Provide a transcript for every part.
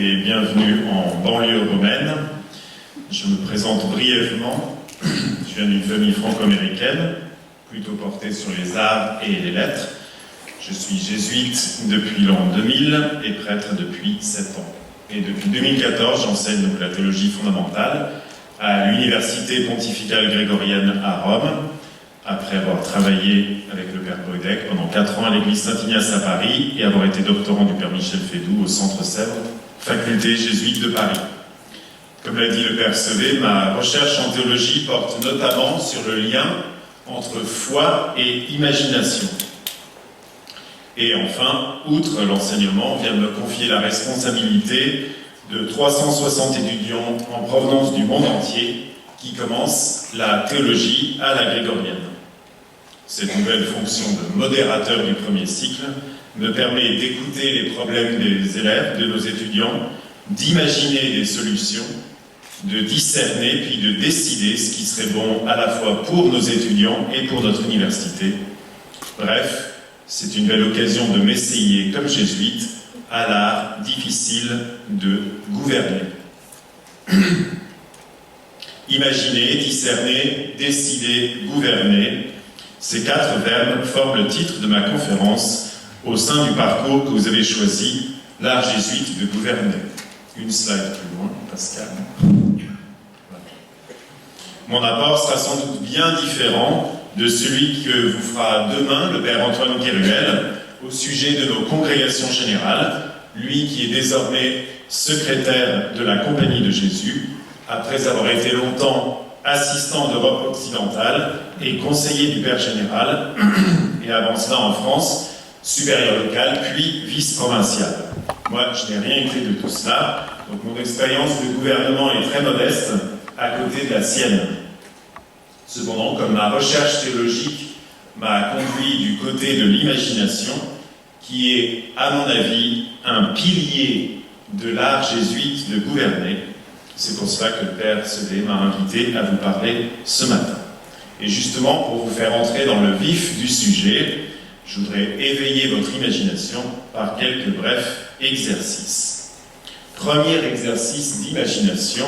et bienvenue en banlieue romaine. Je me présente brièvement. Je viens d'une famille franco-américaine, plutôt portée sur les arts et les lettres. Je suis jésuite depuis l'an 2000 et prêtre depuis 7 ans. Et depuis 2014, j'enseigne donc la théologie fondamentale à l'Université pontificale grégorienne à Rome, après avoir travaillé avec le Père Boedek pendant 4 ans à l'église Saint-Ignace à Paris et avoir été doctorant du Père Michel Fédoux au Centre Sèvres, faculté jésuite de Paris. Comme l'a dit le Père Sevé, ma recherche en théologie porte notamment sur le lien entre foi et imagination. Et enfin, outre l'enseignement, on vient de me confier la responsabilité de 360 étudiants en provenance du monde entier qui commencent la théologie à la grégorienne. Cette nouvelle fonction de modérateur du premier cycle me permet d'écouter les problèmes des élèves, de nos étudiants, d'imaginer des solutions, de discerner puis de décider ce qui serait bon à la fois pour nos étudiants et pour notre université. Bref, c'est une belle occasion de m'essayer comme jésuite à l'art difficile de gouverner. Imaginer, discerner, décider, gouverner, ces 4 verbes forment le titre de ma conférence au sein du parcours que vous avez choisi, l'art jésuite de gouverner. Une slide plus loin, Pascal. Voilà. Mon apport sera sans doute bien différent de celui que vous fera demain le Père Antoine Kéruel au sujet de nos congrégations générales, lui qui est désormais secrétaire de la Compagnie de Jésus, après avoir été longtemps assistant d'Europe occidentale et conseiller du Père général, et avant cela en France, supérieur local, puis vice-provincial. Moi, je n'ai rien écrit de tout cela, donc mon expérience de gouvernement est très modeste à côté de la sienne. Cependant, comme ma recherche théologique m'a conduit du côté de l'imagination, qui est, à mon avis, un pilier de l'art jésuite de gouverner, c'est pour cela que le Père Sevé m'a invité à vous parler ce matin. Et justement, pour vous faire entrer dans le vif du sujet, je voudrais éveiller votre imagination par quelques brefs exercices. Premier exercice d'imagination,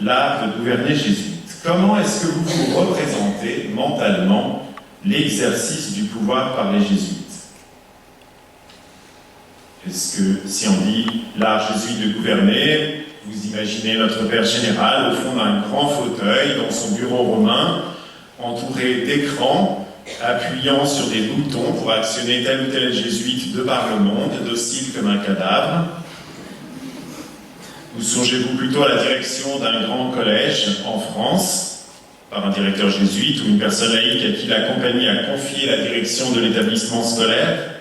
l'art de gouverner jésuite. Comment est-ce que vous vous représentez mentalement l'exercice du pouvoir par les jésuites? Est-ce que, si on dit l'art jésuite de gouverner, vous imaginez notre Père général au fond d'un grand fauteuil dans son bureau romain, entouré d'écrans, appuyant sur des boutons pour actionner tel ou tel jésuite de par le monde, docile comme un cadavre? Ou songez-vous plutôt à la direction d'un grand collège en France, par un directeur jésuite ou une personne laïque à qui la compagnie a confié la direction de l'établissement scolaire?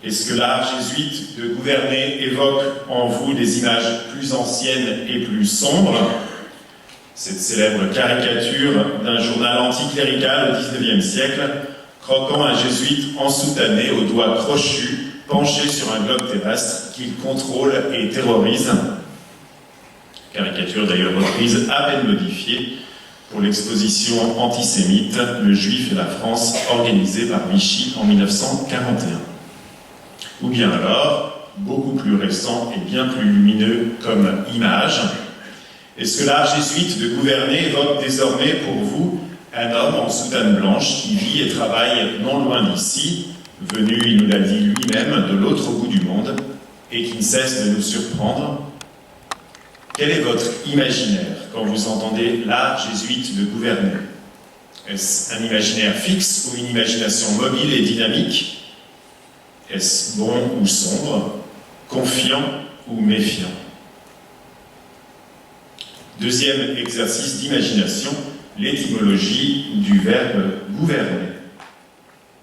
Est-ce que l'art jésuite de gouverner évoque en vous des images plus anciennes et plus sombres? Cette célèbre caricature d'un journal anticlérical au XIXe siècle, croquant un jésuite ensoutané aux doigts crochus, penché sur un globe terrestre qu'il contrôle et terrorise. Caricature d'ailleurs reprise, à peine modifiée, pour l'exposition antisémite « Le Juif et la France » organisée par Vichy en 1941. Ou bien alors, beaucoup plus récent et bien plus lumineux comme image, est-ce que l'art jésuite de gouverner évoque désormais pour vous un homme en soutane blanche qui vit et travaille non loin d'ici, venu, il nous l'a dit lui-même, de l'autre bout du monde, et qui ne cesse de nous surprendre? Quel est votre imaginaire quand vous entendez l'art jésuite de gouverner? Est-ce un imaginaire fixe ou une imagination mobile et dynamique? Est-ce bon ou sombre, confiant ou méfiant? Deuxième exercice d'imagination, l'étymologie du verbe gouverner.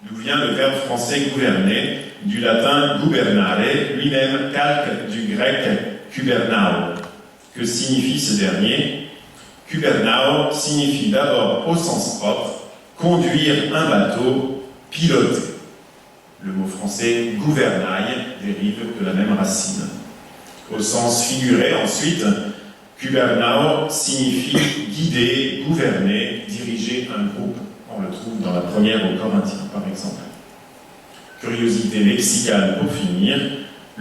D'où vient le verbe français gouverner, du latin gubernare, lui-même calque du grec kubernao. Que signifie ce dernier? Kubernao signifie d'abord, au sens propre, conduire un bateau, piloter. Le mot français gouvernail dérive de la même racine. Au sens figuré, ensuite, kubernao signifie guider, gouverner, diriger un groupe. On le trouve dans la première aux Corinthiens, par exemple. Curiosité lexicale pour finir,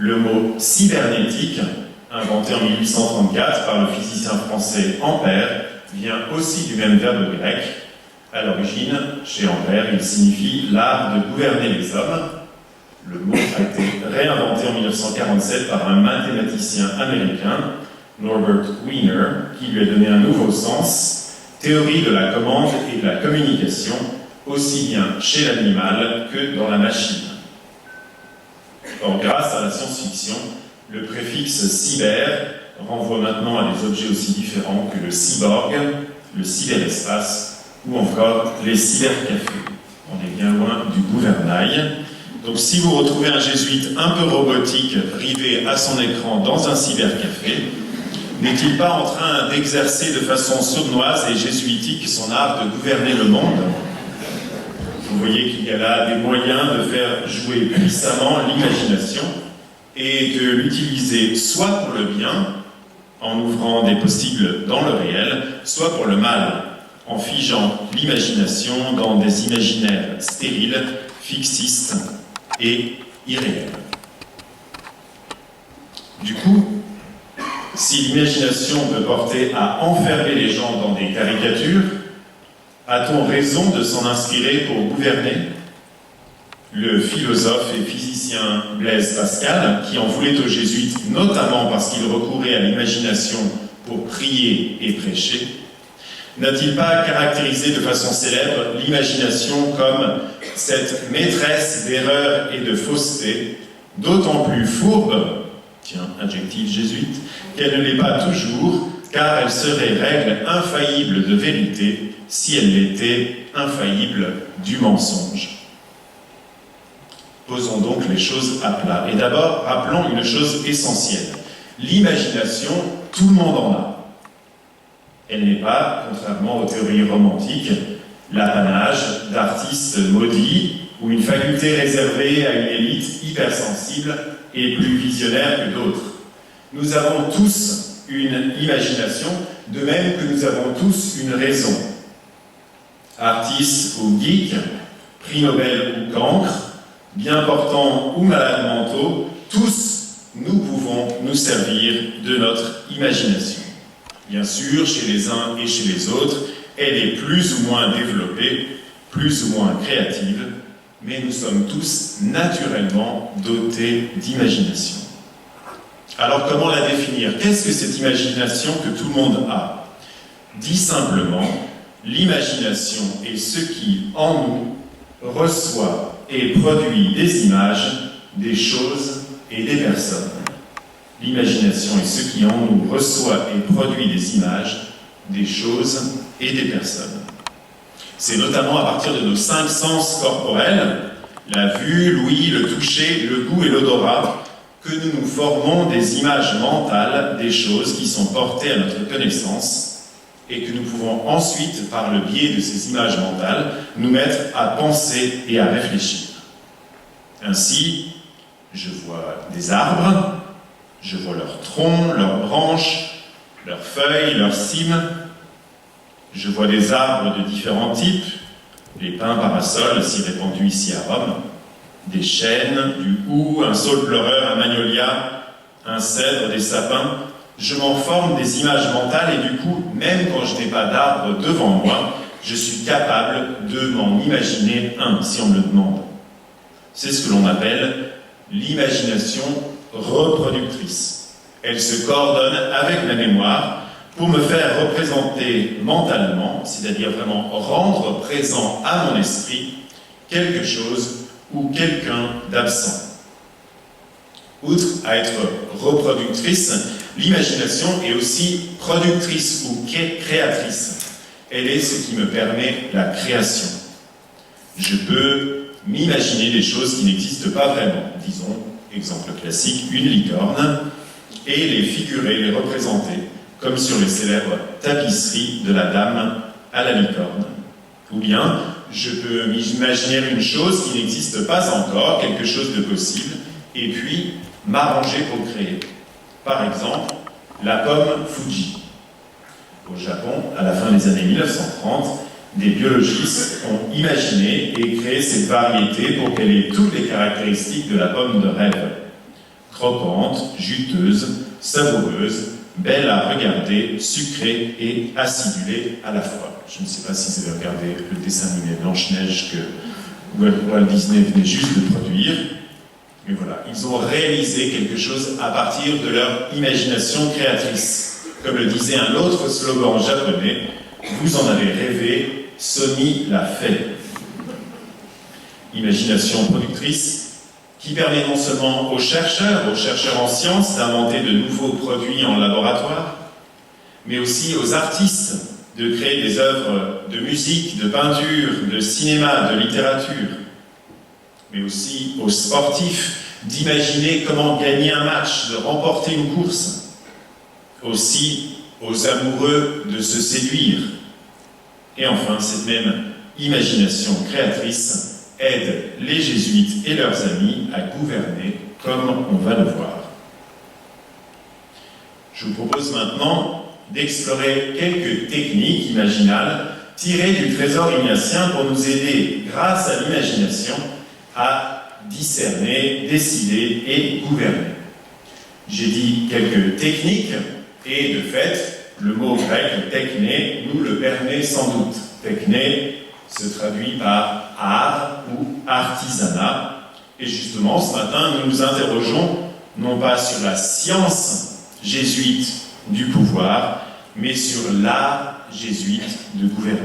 Le mot cybernétique, inventé en 1834 par le physicien français Ampère, vient aussi du même verbe grec. À l'origine, chez Ampère, il signifie l'art de gouverner les hommes. Le mot a été réinventé en 1947 par un mathématicien américain, Norbert Wiener, qui lui a donné un nouveau sens, théorie de la commande et de la communication, aussi bien chez l'animal que dans la machine. Or, grâce à la science-fiction, le préfixe cyber renvoie maintenant à des objets aussi différents que le cyborg, le cyberespace ou encore les cybercafés. On est bien loin du gouvernail. Donc si vous retrouvez un jésuite un peu robotique rivé à son écran dans un cybercafé, n'est-il pas en train d'exercer de façon sournoise et jésuitique son art de gouverner le monde? Vous voyez qu'il y a là des moyens de faire jouer puissamment l'imagination et de l'utiliser soit pour le bien, en ouvrant des possibles dans le réel, soit pour le mal, en figeant l'imagination dans des imaginaires stériles, fixistes et irréels. Du coup, si l'imagination peut porter à enfermer les gens dans des caricatures, a-t-on raison de s'en inspirer pour gouverner? Le philosophe et physicien Blaise Pascal, qui en voulait aux jésuites notamment parce qu'ils recouraient à l'imagination pour prier et prêcher, n'a-t-il pas caractérisé de façon célèbre l'imagination comme cette maîtresse d'erreur et de fausseté, d'autant plus fourbe, tiens, adjectif jésuite, qu'elle ne l'est pas toujours, car elle serait règle infaillible de vérité si elle l'était infaillible du mensonge. Posons donc les choses à plat. Et d'abord, rappelons une chose essentielle. L'imagination, tout le monde en a. Elle n'est pas, contrairement aux théories romantiques, l'apanage d'artistes maudits ou une faculté réservée à une élite hypersensible et plus visionnaire que d'autres. Nous avons tous une imagination, de même que nous avons tous une raison. Artistes ou geeks, prix Nobel ou cancre, bien portants ou malades mentaux, tous nous pouvons nous servir de notre imagination. Bien sûr, chez les uns et chez les autres, elle est plus ou moins développée, plus ou moins créative, mais nous sommes tous naturellement dotés d'imagination. Alors comment la définir? Qu'est-ce que cette imagination que tout le monde a? Dit simplement, l'imagination est ce qui, en nous, reçoit et produit des images, des choses et des personnes. L'imagination est ce qui, en nous, reçoit et produit des images, des choses et des personnes. C'est notamment à partir de nos 5 sens corporels, la vue, l'ouïe, le toucher, le goût et l'odorat, que nous nous formons des images mentales des choses qui sont portées à notre connaissance et que nous pouvons ensuite, par le biais de ces images mentales, nous mettre à penser et à réfléchir. Ainsi, je vois des arbres, je vois leurs troncs, leurs branches, leurs feuilles, leurs cimes. Je vois des arbres de différents types, les pins parasols, si répandus ici à Rome, des chênes, du houx, un saule pleureur, un magnolia, un cèdre, des sapins. Je m'en forme des images mentales et du coup, même quand je n'ai pas d'arbre devant moi, je suis capable de m'en imaginer un, si on me le demande. C'est ce que l'on appelle l'imagination reproductrice. Elle se coordonne avec la mémoire pour me faire représenter mentalement, c'est-à-dire vraiment rendre présent à mon esprit quelque chose ou quelqu'un d'absent. Outre à être reproductrice, l'imagination est aussi productrice ou créatrice. Elle est ce qui me permet la création. Je peux m'imaginer des choses qui n'existent pas vraiment. Disons, exemple classique, une licorne, et les figurer, les représenter, comme sur les célèbres tapisseries de la dame à la licorne. Ou bien, je peux m'imaginer une chose qui n'existe pas encore, quelque chose de possible, et puis m'arranger pour créer. Par exemple, la pomme Fuji. Au Japon, à la fin des années 1930, des biologistes ont imaginé et créé cette variété pour qu'elle ait toutes les caractéristiques de la pomme de rêve. croquante, juteuse, savoureuse, belle à regarder, sucrée et acidulée à la fois. Je ne sais pas si vous avez regardé le dessin animé Blanche-Neige que Walt Disney venait juste de produire. Mais voilà, ils ont réalisé quelque chose à partir de leur imagination créatrice. Comme le disait un autre slogan japonais, vous en avez rêvé, Sony l'a fait. Imagination productrice qui permet non seulement aux chercheurs en sciences d'inventer de nouveaux produits en laboratoire, mais aussi aux artistes de créer des œuvres de musique, de peinture, de cinéma, de littérature, mais aussi aux sportifs d'imaginer comment gagner un match, de remporter une course, aussi aux amoureux de se séduire. Et enfin, cette même imagination créatrice aide les jésuites et leurs amis à gouverner, comme on va le voir. Je vous propose maintenant d'explorer quelques techniques imaginales tirées du trésor ignatien pour nous aider, grâce à l'imagination, à discerner, décider et gouverner. J'ai dit quelques techniques, et de fait, le mot grec « techné » nous le permet sans doute. Techné se traduit par art ou artisanat. Et justement, ce matin, nous nous interrogeons non pas sur la science jésuite du pouvoir, mais sur l'art jésuite de gouverner.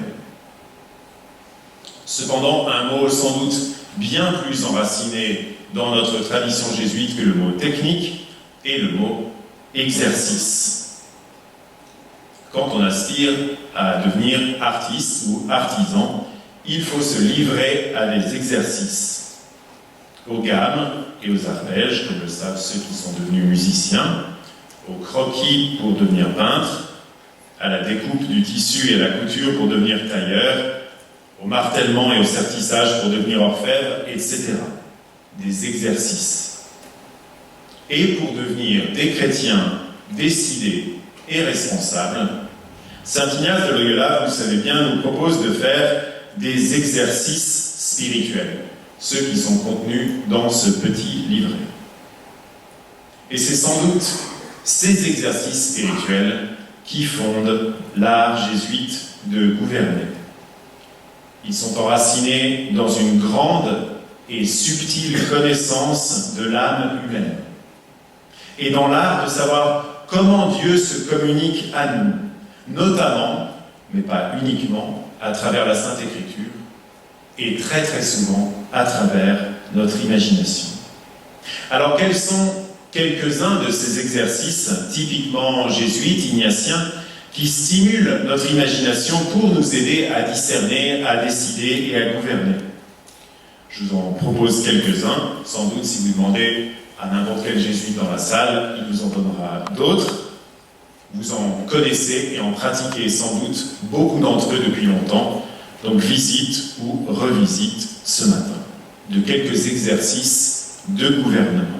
Cependant, un mot sans doute bien plus enraciné dans notre tradition jésuite que le mot technique est le mot exercice. Quand on aspire à devenir artiste ou artisan, il faut se livrer à des exercices, aux gammes et aux arpèges, comme le savent ceux qui sont devenus musiciens, au croquis pour devenir peintre, à la découpe du tissu et à la couture pour devenir tailleur, au martèlement et au sertissage pour devenir orfèvre, etc. Des exercices. Et pour devenir des chrétiens décidés et responsables, Saint Ignace de Loyola, vous le savez bien, nous propose de faire des exercices spirituels, ceux qui sont contenus dans ce petit livret. Et c'est sans doute ces exercices spirituels qui fondent l'art jésuite de gouverner. Ils sont enracinés dans une grande et subtile connaissance de l'âme humaine, et dans l'art de savoir comment Dieu se communique à nous, notamment, mais pas uniquement, à travers la Sainte Écriture, et très très souvent à travers notre imagination. Alors quels sont quelques-uns de ces exercices typiquement jésuites, ignatiens, qui stimulent notre imagination pour nous aider à discerner, à décider et à gouverner? Je vous en propose quelques-uns. Sans doute, si vous demandez à n'importe quel jésuite dans la salle, il vous en donnera d'autres. Vous en connaissez et en pratiquez sans doute beaucoup d'entre eux depuis longtemps. Donc visite ou revisite ce matin de quelques exercices de gouvernement.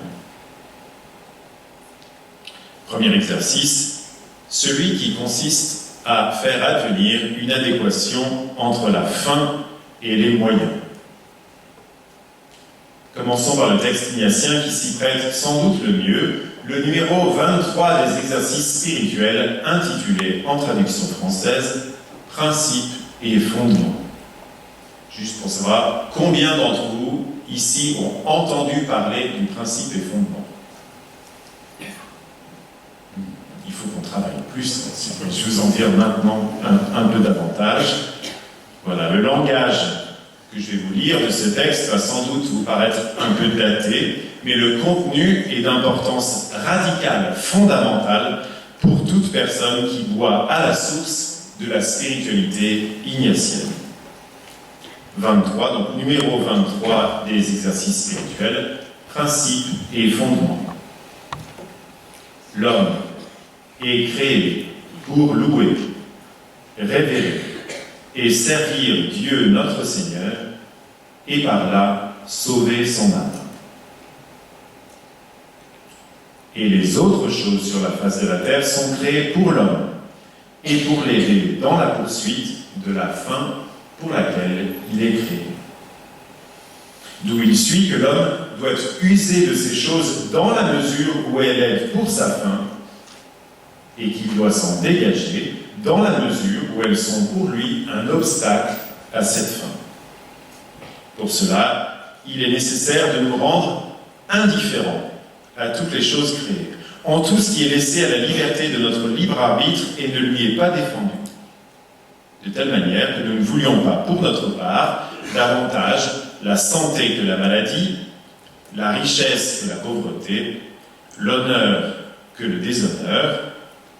Premier exercice, celui qui consiste à faire advenir une adéquation entre la fin et les moyens. Commençons par le texte ignatien qui s'y prête sans doute le mieux, le numéro 23 des exercices spirituels intitulé en traduction française « Principes et fondements ». Juste pour savoir combien d'entre vous ici ont entendu parler du principe et fondement. Il faut qu'on travaille plus, je vais vous en dire maintenant un peu davantage. Voilà, le langage que je vais vous lire de ce texte va sans doute vous paraître un peu daté, mais le contenu est d'importance radicale, fondamentale, pour toute personne qui boit à la source de la spiritualité ignatienne. 23, donc numéro 23 des exercices spirituels, principes et fondements. L'homme est créé pour louer, révérer et servir Dieu notre Seigneur, et par là sauver son âme. Et les autres choses sur la face de la terre sont créées pour l'homme, et pour l'aider dans la poursuite de la fin pour laquelle il est créé. D'où il suit que l'homme doit user de ces choses dans la mesure où elles aident pour sa fin, et qu'il doit s'en dégager dans la mesure où elles sont pour lui un obstacle à cette fin. Pour cela, il est nécessaire de nous rendre indifférents à toutes les choses créées, en tout ce qui est laissé à la liberté de notre libre arbitre et ne lui est pas défendu. De telle manière que nous ne voulions pas, pour notre part, davantage la santé que la maladie, la richesse que la pauvreté, l'honneur que le déshonneur,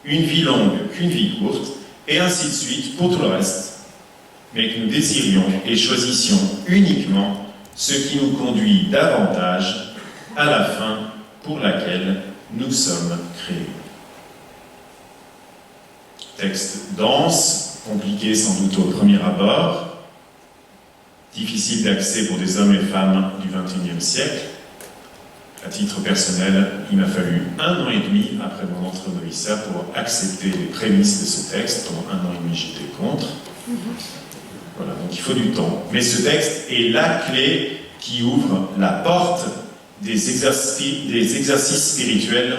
une vie longue qu'une vie courte, et ainsi de suite pour tout le reste, mais que nous désirions et choisissions uniquement ce qui nous conduit davantage à la fin pour laquelle nous sommes créés. Texte dense, compliqué sans doute au premier abord, difficile d'accès pour des hommes et femmes du XXIe siècle. À titre personnel, il m'a fallu 1 an et demi après mon entrée au noviciat pour accepter les prémices de ce texte. Pendant 1 an et demi, j'étais contre. Voilà, donc il faut du temps. Mais ce texte est la clé qui ouvre la porte des exercices spirituels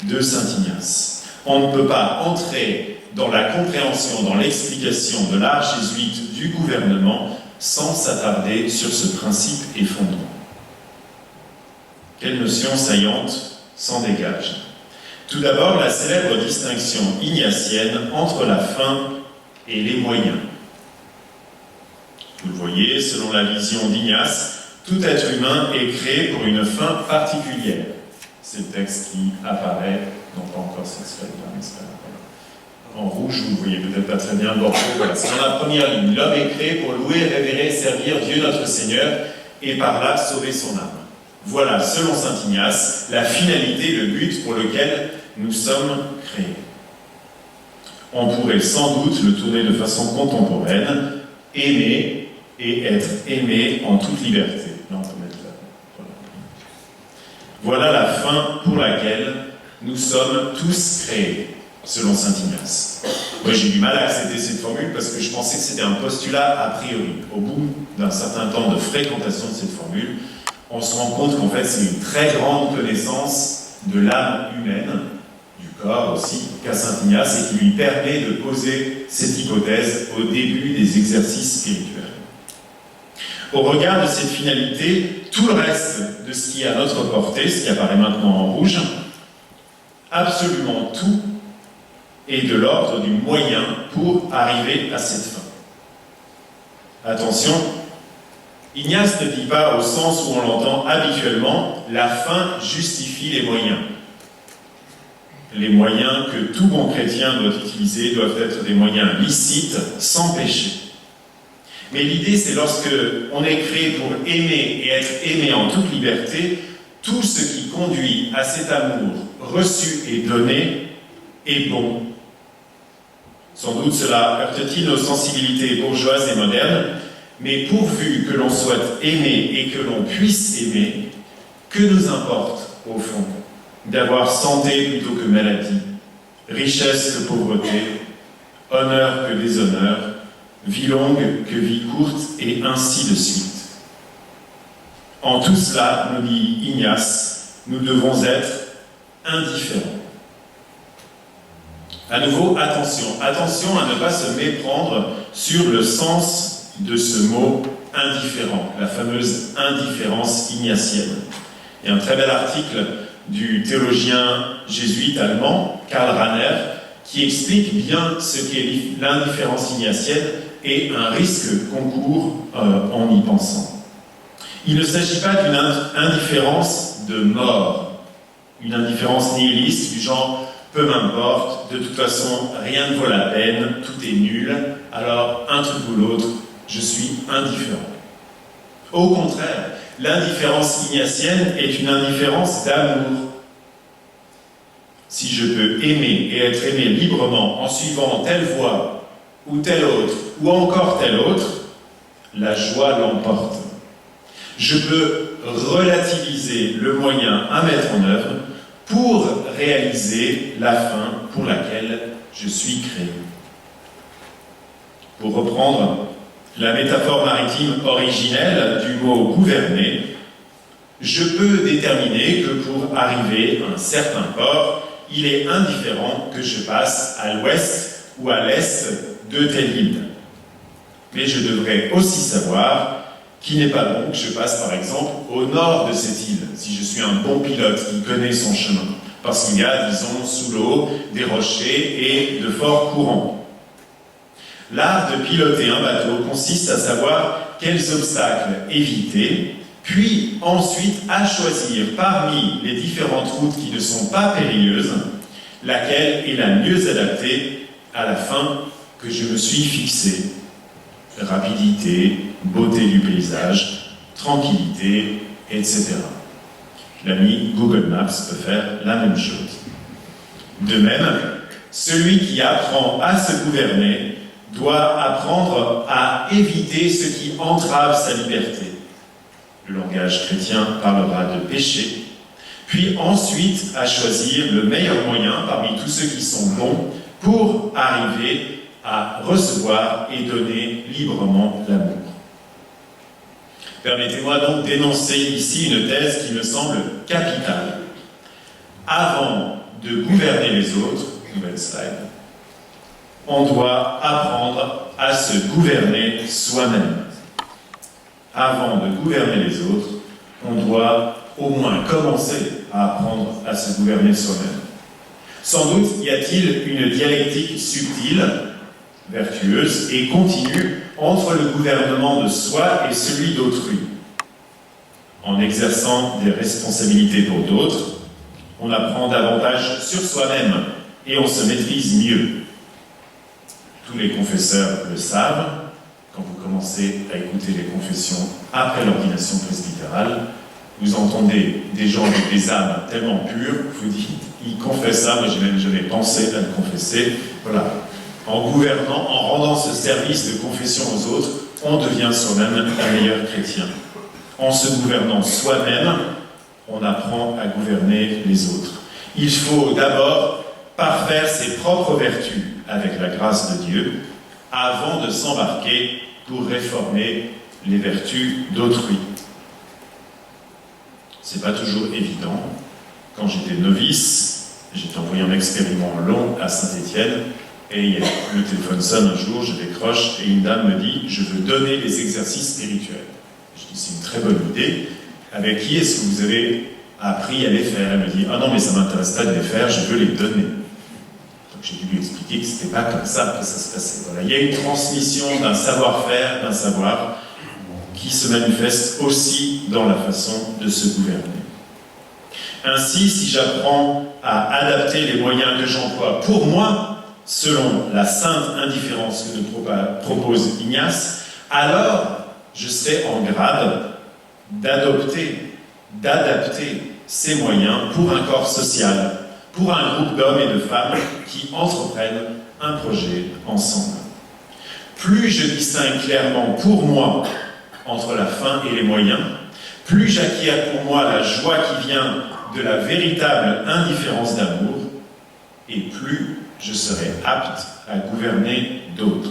de saint Ignace. On ne peut pas entrer dans la compréhension, dans l'explication de l'art jésuite du gouvernement sans s'attarder sur ce principe et fondement. Quelle notion saillante s'en dégage? Tout d'abord, la célèbre distinction ignatienne entre la fin et les moyens. Vous le voyez, selon la vision d'Ignace, tout être humain est créé pour une fin particulière. C'est le texte qui apparaît, non pas encore cette slide-là, mais c'est en rouge, vous ne voyez peut-être pas très bien le bordeaux. Voilà, c'est dans la première ligne. L'homme est créé pour louer, révérer, servir Dieu notre Seigneur et par là sauver son âme. Voilà, selon saint Ignace, la finalité, le but pour lequel nous sommes créés. On pourrait sans doute le tourner de façon contemporaine, aimer et être aimé en toute liberté. Là, on peut mettre là. Voilà la fin pour laquelle nous sommes tous créés, selon saint Ignace. Moi, j'ai du mal à accepter cette formule parce que je pensais que c'était un postulat a priori. Au bout d'un certain temps de fréquentation de cette formule, on se rend compte qu'en fait, c'est une très grande connaissance de l'âme humaine, du corps aussi, qu'a saint Ignace, et qui lui permet de poser cette hypothèse au début des exercices spirituels. Au regard de cette finalité, tout le reste de ce qui est à notre portée, ce qui apparaît maintenant en rouge, absolument tout est de l'ordre du moyen pour arriver à cette fin. Attention, Ignace ne dit pas au sens où on l'entend habituellement, la fin justifie les moyens. Les moyens que tout bon chrétien doit utiliser doivent être des moyens licites, sans péché. Mais l'idée, c'est lorsque on est créé pour aimer et être aimé en toute liberté, tout ce qui conduit à cet amour reçu et donné est bon. Sans doute cela heurte-t-il nos sensibilités bourgeoises et modernes, mais pourvu que l'on soit aimé et que l'on puisse aimer, que nous importe, au fond, d'avoir santé plutôt que maladie, richesse que pauvreté, honneur que déshonneur, vie longue que vie courte, et ainsi de suite. En tout cela, nous dit Ignace, nous devons être indifférents. À nouveau, attention à ne pas se méprendre sur le sens de ce mot indifférent, la fameuse indifférence ignatienne. Il y a un très bel article du théologien jésuite allemand, Karl Rahner, qui explique bien ce qu'est l'indifférence ignatienne et un risque qu'on court en y pensant. Il ne s'agit pas d'une indifférence de mort, une indifférence nihiliste du genre « peu m'importe, de toute façon rien ne vaut la peine, tout est nul, alors un truc ou l'autre, je suis indifférent ». Au contraire, l'indifférence ignatienne est une indifférence d'amour. Si je peux aimer et être aimé librement en suivant telle voie ou telle autre, ou encore telle autre, la joie l'emporte. Je peux relativiser le moyen à mettre en œuvre pour réaliser la fin pour laquelle je suis créé. Pour reprendre la métaphore maritime originelle du mot « gouverner », je peux déterminer que pour arriver à un certain port, il est indifférent que je passe à l'ouest ou à l'est de telle île. Mais je devrais aussi savoir qu'il n'est pas bon que je passe par exemple au nord de cette île, si je suis un bon pilote qui connaît son chemin, parce qu'il y a, disons, sous l'eau, des rochers et de forts courants. L'art de piloter un bateau consiste à savoir quels obstacles éviter, puis ensuite à choisir parmi les différentes routes qui ne sont pas périlleuses, laquelle est la mieux adaptée à la fin que je me suis fixée. Rapidité, beauté du paysage, tranquillité, etc. L'ami Google Maps peut faire la même chose. De même, celui qui apprend à se gouverner doit apprendre à éviter ce qui entrave sa liberté. Le langage chrétien parlera de péché, puis ensuite à choisir le meilleur moyen parmi tous ceux qui sont bons pour arriver à recevoir et donner librement l'amour. Permettez-moi donc d'énoncer ici une thèse qui me semble capitale. Avant de gouverner les autres, nouvelle slide, on doit apprendre à se gouverner soi-même. Avant de gouverner les autres, on doit au moins commencer à apprendre à se gouverner soi-même. Sans doute y a-t-il une dialectique subtile, vertueuse et continue entre le gouvernement de soi et celui d'autrui. En exerçant des responsabilités pour d'autres, on apprend davantage sur soi-même et on se maîtrise mieux. Tous les confesseurs le savent, quand vous commencez à écouter les confessions après l'ordination presbytérale, vous entendez des gens avec des âmes tellement pures, vous dites, ils confessent ça, mais j'ai même jamais pensé à le confesser. Voilà. En gouvernant, en rendant ce service de confession aux autres, on devient soi-même un meilleur chrétien. En se gouvernant soi-même, on apprend à gouverner les autres. Il faut d'abord parfaire ses propres vertus avec la grâce de Dieu, avant de s'embarquer pour réformer les vertus d'autrui. C'est pas toujours évident. Quand j'étais novice, j'étais envoyé en expériment long à Saint-Étienne, et le téléphone sonne un jour, je décroche, et une dame me dit « Je veux donner les exercices spirituels ». Je dis « C'est une très bonne idée. Avec qui est-ce que vous avez appris à les faire ?» Elle me dit « Ah non, mais ça ne m'intéresse pas de les faire, je veux les donner. » Donc j'ai dû lui expliquer que ce n'était pas comme ça que ça se passait. Voilà. Il y a une transmission d'un savoir-faire, d'un savoir qui se manifeste aussi dans la façon de se gouverner. Ainsi, si j'apprends à adapter les moyens que j'emploie pour moi, selon la sainte indifférence que nous propose Ignace, alors je serai en grade d'adapter ces moyens pour un corps social, pour un groupe d'hommes et de femmes qui entreprennent un projet ensemble. Plus je distingue clairement pour moi entre la fin et les moyens, plus j'acquiers pour moi la joie qui vient de la véritable indifférence d'amour, et plus je serai apte à gouverner d'autres.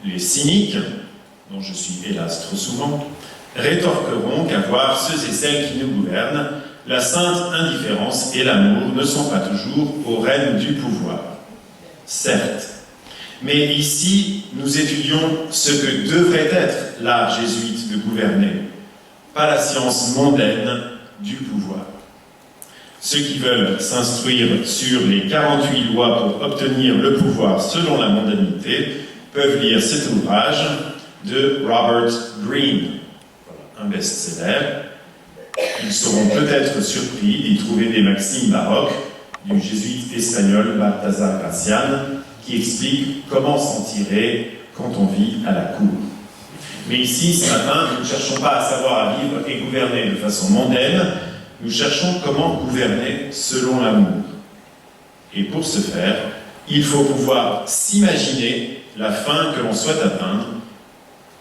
Les cyniques, dont je suis hélas trop souvent, rétorqueront qu'à voir ceux et celles qui nous gouvernent, la sainte indifférence et l'amour ne sont pas toujours aux rênes du pouvoir. Certes, mais ici, nous étudions ce que devrait être l'art jésuite de gouverner, pas la science mondaine du pouvoir. Ceux qui veulent s'instruire sur les 48 lois pour obtenir le pouvoir selon la mondanité peuvent lire cet ouvrage de Robert Greene, un best-seller. Ils seront peut-être surpris d'y trouver des maximes baroques du jésuite espagnol Baltasar Gracián qui explique comment s'en tirer quand on vit à la cour. Mais ici, ce matin, nous ne cherchons pas à savoir à vivre et gouverner de façon mondaine, nous cherchons comment gouverner selon l'amour. Et pour ce faire, il faut pouvoir s'imaginer la fin que l'on souhaite atteindre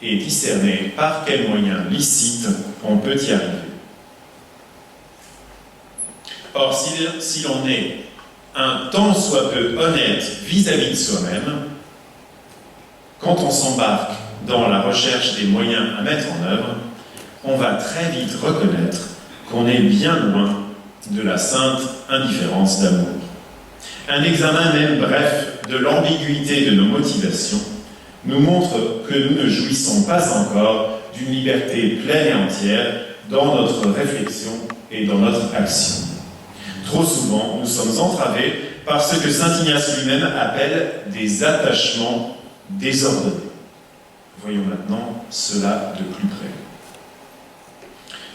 et discerner par quels moyens licites on peut y arriver. Or, si l'on est un tant soit peu honnête vis-à-vis de soi-même, quand on s'embarque dans la recherche des moyens à mettre en œuvre, on va très vite reconnaître qu'on est bien loin de la sainte indifférence d'amour. Un examen même bref de l'ambiguïté de nos motivations nous montre que nous ne jouissons pas encore d'une liberté pleine et entière dans notre réflexion et dans notre action. Trop souvent, nous sommes entravés par ce que saint Ignace lui-même appelle des attachements désordonnés. Voyons maintenant cela de plus près.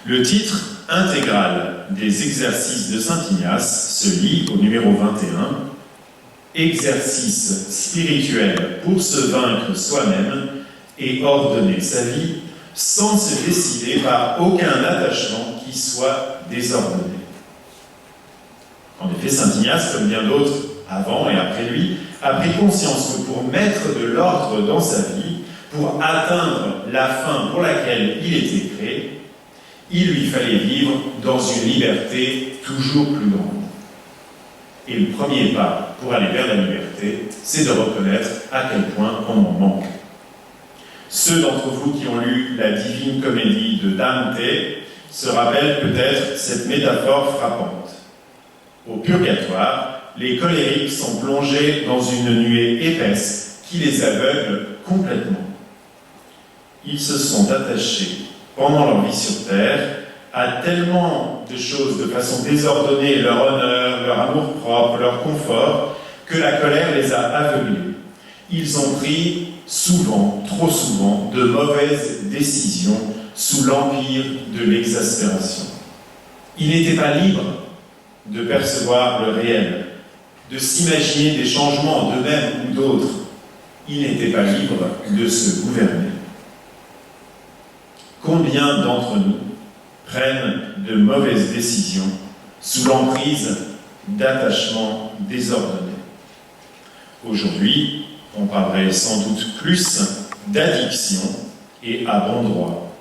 Le titre intégral des exercices de saint Ignace se lit au numéro 21, « Exercice spirituel pour se vaincre soi-même et ordonner sa vie sans se décider par aucun attachement qui soit désordonné. » En effet, saint Ignace, comme bien d'autres avant et après lui, a pris conscience que pour mettre de l'ordre dans sa vie, pour atteindre la fin pour laquelle il était créé, il lui fallait vivre dans une liberté toujours plus grande. Et le premier pas pour aller vers la liberté, c'est de reconnaître à quel point on en manque. Ceux d'entre vous qui ont lu la Divine Comédie de Dante se rappellent peut-être cette métaphore frappante. Au purgatoire, les colériques sont plongés dans une nuée épaisse qui les aveugle complètement. Ils se sont attachés pendant leur vie sur terre à tellement de choses de façon désordonnée, leur honneur, leur amour-propre, leur confort, que la colère les a aveuglés. Ils ont pris souvent, trop souvent, de mauvaises décisions sous l'empire de l'exaspération. Ils n'étaient pas libres de percevoir le réel, de s'imaginer des changements d'eux-mêmes ou d'autres. Ils n'étaient pas libres de se gouverner. Combien d'entre nous prennent de mauvaises décisions sous l'emprise d'attachements désordonnés? Aujourd'hui, on parlerait sans doute plus d'addiction et à bon droit.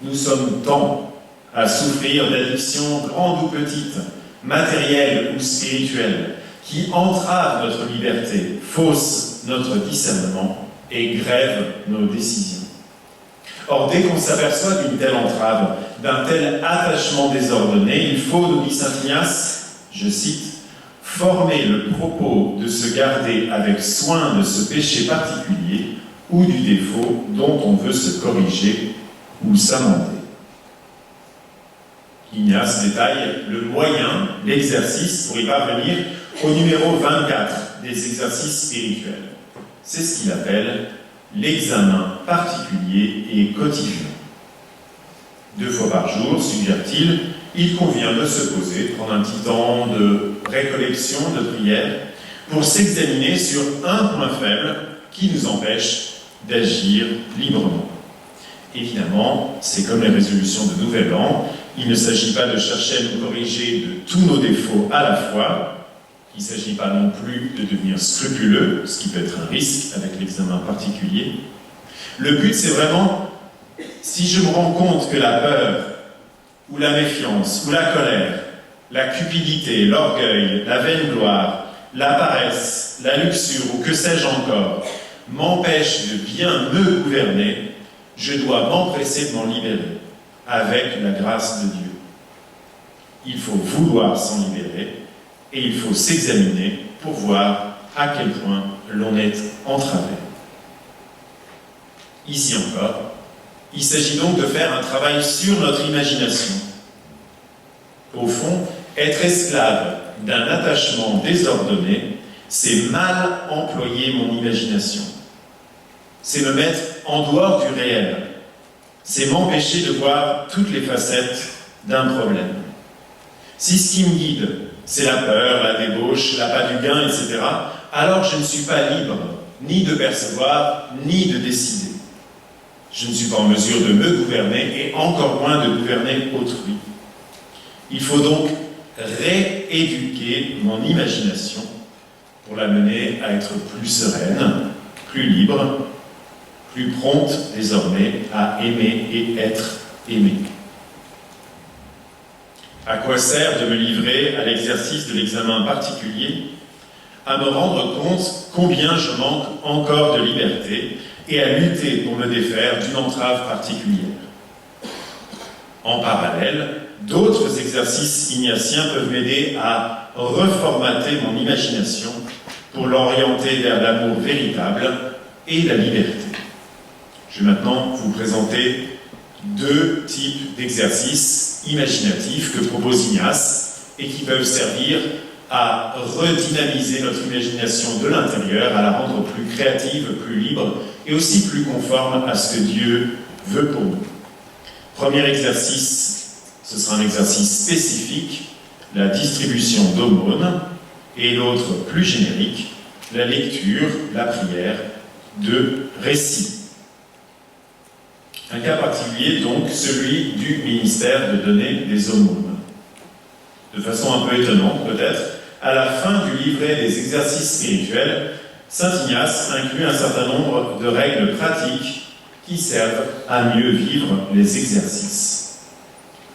Nous sommes tant à souffrir d'addictions grandes ou petites, matérielles ou spirituelles, qui entravent notre liberté, faussent notre discernement et grèvent nos décisions. Or, dès qu'on s'aperçoit d'une telle entrave, d'un tel attachement désordonné, il faut, nous dit saint Ignace, je cite, « former le propos de se garder avec soin de ce péché particulier ou du défaut dont on veut se corriger ou s'amender. » Ignace détaille le moyen, l'exercice pour y parvenir au numéro 24 des exercices spirituels. C'est ce qu'il appelle l'examen particulier et quotidien. 2 fois par jour, suggère-t-il, il convient de se poser, prendre un petit temps de récollection, de prière, pour s'examiner sur un point faible qui nous empêche d'agir librement. Évidemment, c'est comme les résolutions de Nouvel An, il ne s'agit pas de chercher à nous corriger de tous nos défauts à la fois, il ne s'agit pas non plus de devenir scrupuleux, ce qui peut être un risque avec l'examen particulier. Le but, c'est vraiment, si je me rends compte que la peur, ou la méfiance, ou la colère, la cupidité, l'orgueil, la vaine-gloire, la paresse, la luxure, ou que sais-je encore, m'empêchent de bien me gouverner, je dois m'empresser de m'en libérer, avec la grâce de Dieu. Il faut vouloir s'en libérer, et il faut s'examiner pour voir à quel point l'on est entravé. Ici encore, il s'agit donc de faire un travail sur notre imagination. Au fond, être esclave d'un attachement désordonné, c'est mal employer mon imagination. C'est me mettre en dehors du réel. C'est m'empêcher de voir toutes les facettes d'un problème. Si ce qui me guide, c'est la peur, la débauche, l'appât du gain, etc., alors je ne suis pas libre ni de percevoir, ni de décider. Je ne suis pas en mesure de me gouverner et encore moins de gouverner autrui. Il faut donc rééduquer mon imagination pour la mener à être plus sereine, plus libre, plus prompte désormais à aimer et être aimé. À quoi sert de me livrer à l'exercice de l'examen particulier? À me rendre compte combien je manque encore de liberté et à lutter pour me défaire d'une entrave particulière. En parallèle, d'autres exercices ignatiens peuvent m'aider à reformater mon imagination pour l'orienter vers l'amour véritable et la liberté. Je vais maintenant vous présenter deux types d'exercices imaginatifs que propose Ignace et qui peuvent servir à redynamiser notre imagination de l'intérieur, à la rendre plus créative, plus libre et aussi plus conforme à ce que Dieu veut pour nous. Premier exercice, ce sera un exercice spécifique, la distribution d'aumônes, et l'autre plus générique, la lecture, la prière de récits. Un cas particulier, donc, celui du ministère de donner des aumônes. De façon un peu étonnante, peut-être, à la fin du livret des exercices spirituels, saint Ignace inclut un certain nombre de règles pratiques qui servent à mieux vivre les exercices.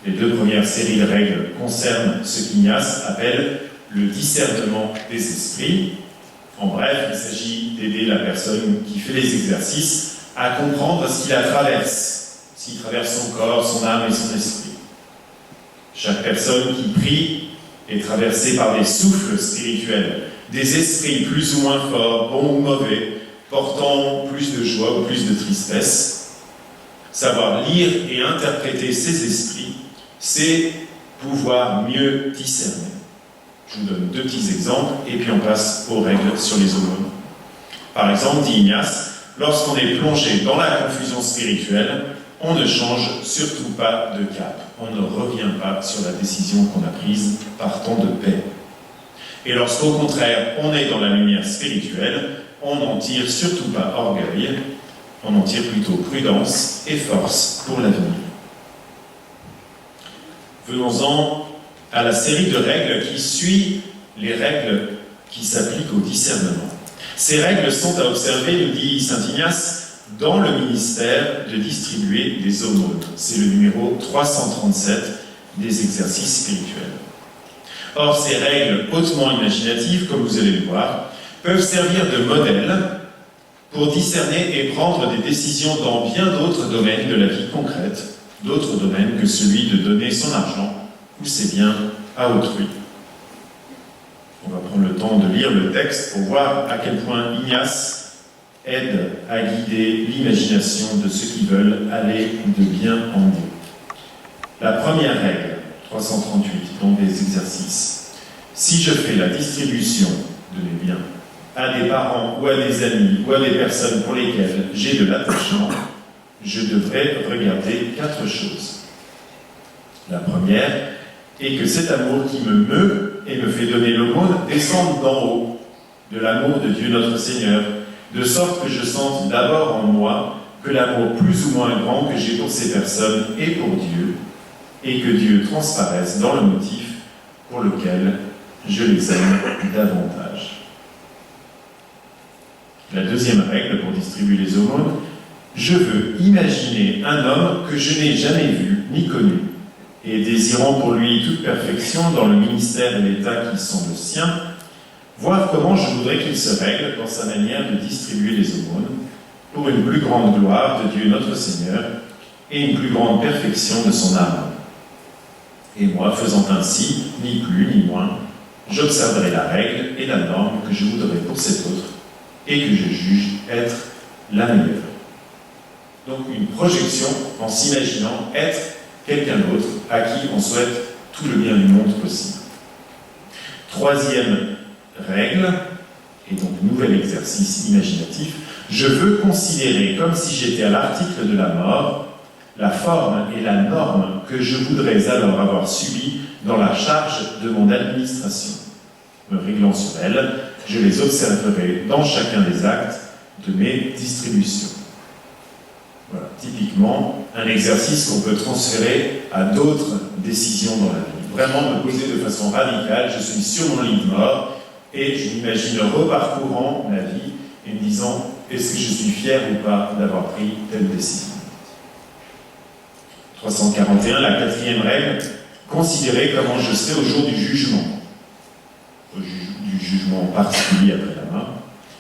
Les deux premières séries de règles concernent ce qu'Ignace appelle le discernement des esprits. En bref, il s'agit d'aider la personne qui fait les exercices à comprendre ce qui la traverse, s'il traverse son corps, son âme et son esprit. Chaque personne qui prie est traversée par des souffles spirituels, des esprits plus ou moins forts, bons ou mauvais, portant plus de joie ou plus de tristesse. Savoir lire et interpréter ces esprits, c'est pouvoir mieux discerner. Je vous donne deux petits exemples et puis on passe aux règles sur les aumônes. Par exemple, dit Ignace, lorsqu'on est plongé dans la confusion spirituelle, on ne change surtout pas de cap. On ne revient pas sur la décision qu'on a prise par temps de paix. Et lorsqu'au contraire, on est dans la lumière spirituelle, on n'en tire surtout pas orgueil, on en tire plutôt prudence et force pour l'avenir. Venons-en à la série de règles qui suit les règles qui s'appliquent au discernement. Ces règles sont à observer, nous dit saint Ignace, dans le ministère de distribuer des aumônes. C'est le numéro 337 des exercices spirituels. Or, ces règles hautement imaginatives, comme vous allez le voir, peuvent servir de modèle pour discerner et prendre des décisions dans bien d'autres domaines de la vie concrète, d'autres domaines que celui de donner son argent ou ses biens à autrui. On va prendre le temps de lire le texte pour voir à quel point Ignace aide à guider l'imagination de ceux qui veulent aller de bien en mieux. La première règle, 338, donc des exercices. Si je fais la distribution de mes biens à des parents ou à des amis ou à des personnes pour lesquelles j'ai de l'attachement, je devrais regarder 4 choses. La première est que cet amour qui me meut et me fait donner l'aumône descende d'en haut, de l'amour de Dieu notre Seigneur, de sorte que je sente d'abord en moi que l'amour plus ou moins grand que j'ai pour ces personnes est pour Dieu, et que Dieu transparaisse dans le motif pour lequel je les aime davantage. La deuxième règle pour distribuer les aumônes, je veux imaginer un homme que je n'ai jamais vu ni connu, et désirant pour lui toute perfection dans le ministère et l'état qui sont le sien, voir comment je voudrais qu'il se règle dans sa manière de distribuer les aumônes pour une plus grande gloire de Dieu notre Seigneur et une plus grande perfection de son âme. Et moi, faisant ainsi, ni plus ni moins, j'observerai la règle et la norme que je voudrais pour cet autre et que je juge être la meilleure. Donc une projection en s'imaginant être quelqu'un d'autre à qui on souhaite tout le bien du monde possible. Troisième règle, et donc nouvel exercice imaginatif, je veux considérer comme si j'étais à l'article de la mort la forme et la norme que je voudrais alors avoir subies dans la charge de mon administration. Me réglant sur elles, je les observerai dans chacun des actes de mes distributions. Voilà, typiquement, un exercice qu'on peut transférer à d'autres décisions dans la vie. Vraiment me poser de façon radicale, je suis sur mon lit de mort et je m'imagine reparcourant ma vie et me disant est-ce que je suis fier ou pas d'avoir pris telle décision. 341, la quatrième règle, considérer comment je serai au jour du jugement. Du jugement particulier après la mort.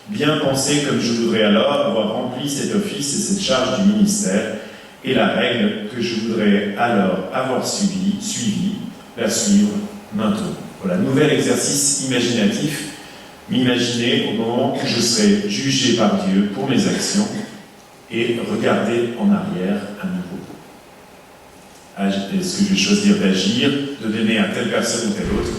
Bien penser comme je voudrais alors avoir rempli cet office et cette charge du ministère est la règle que je voudrais alors avoir suivie, la suivre maintenant. Voilà, nouvel exercice imaginatif, m'imaginer au moment où je serai jugé par Dieu pour mes actions et regarder en arrière à nouveau. Est-ce que je vais choisir d'agir, de donner à telle personne ou telle autre?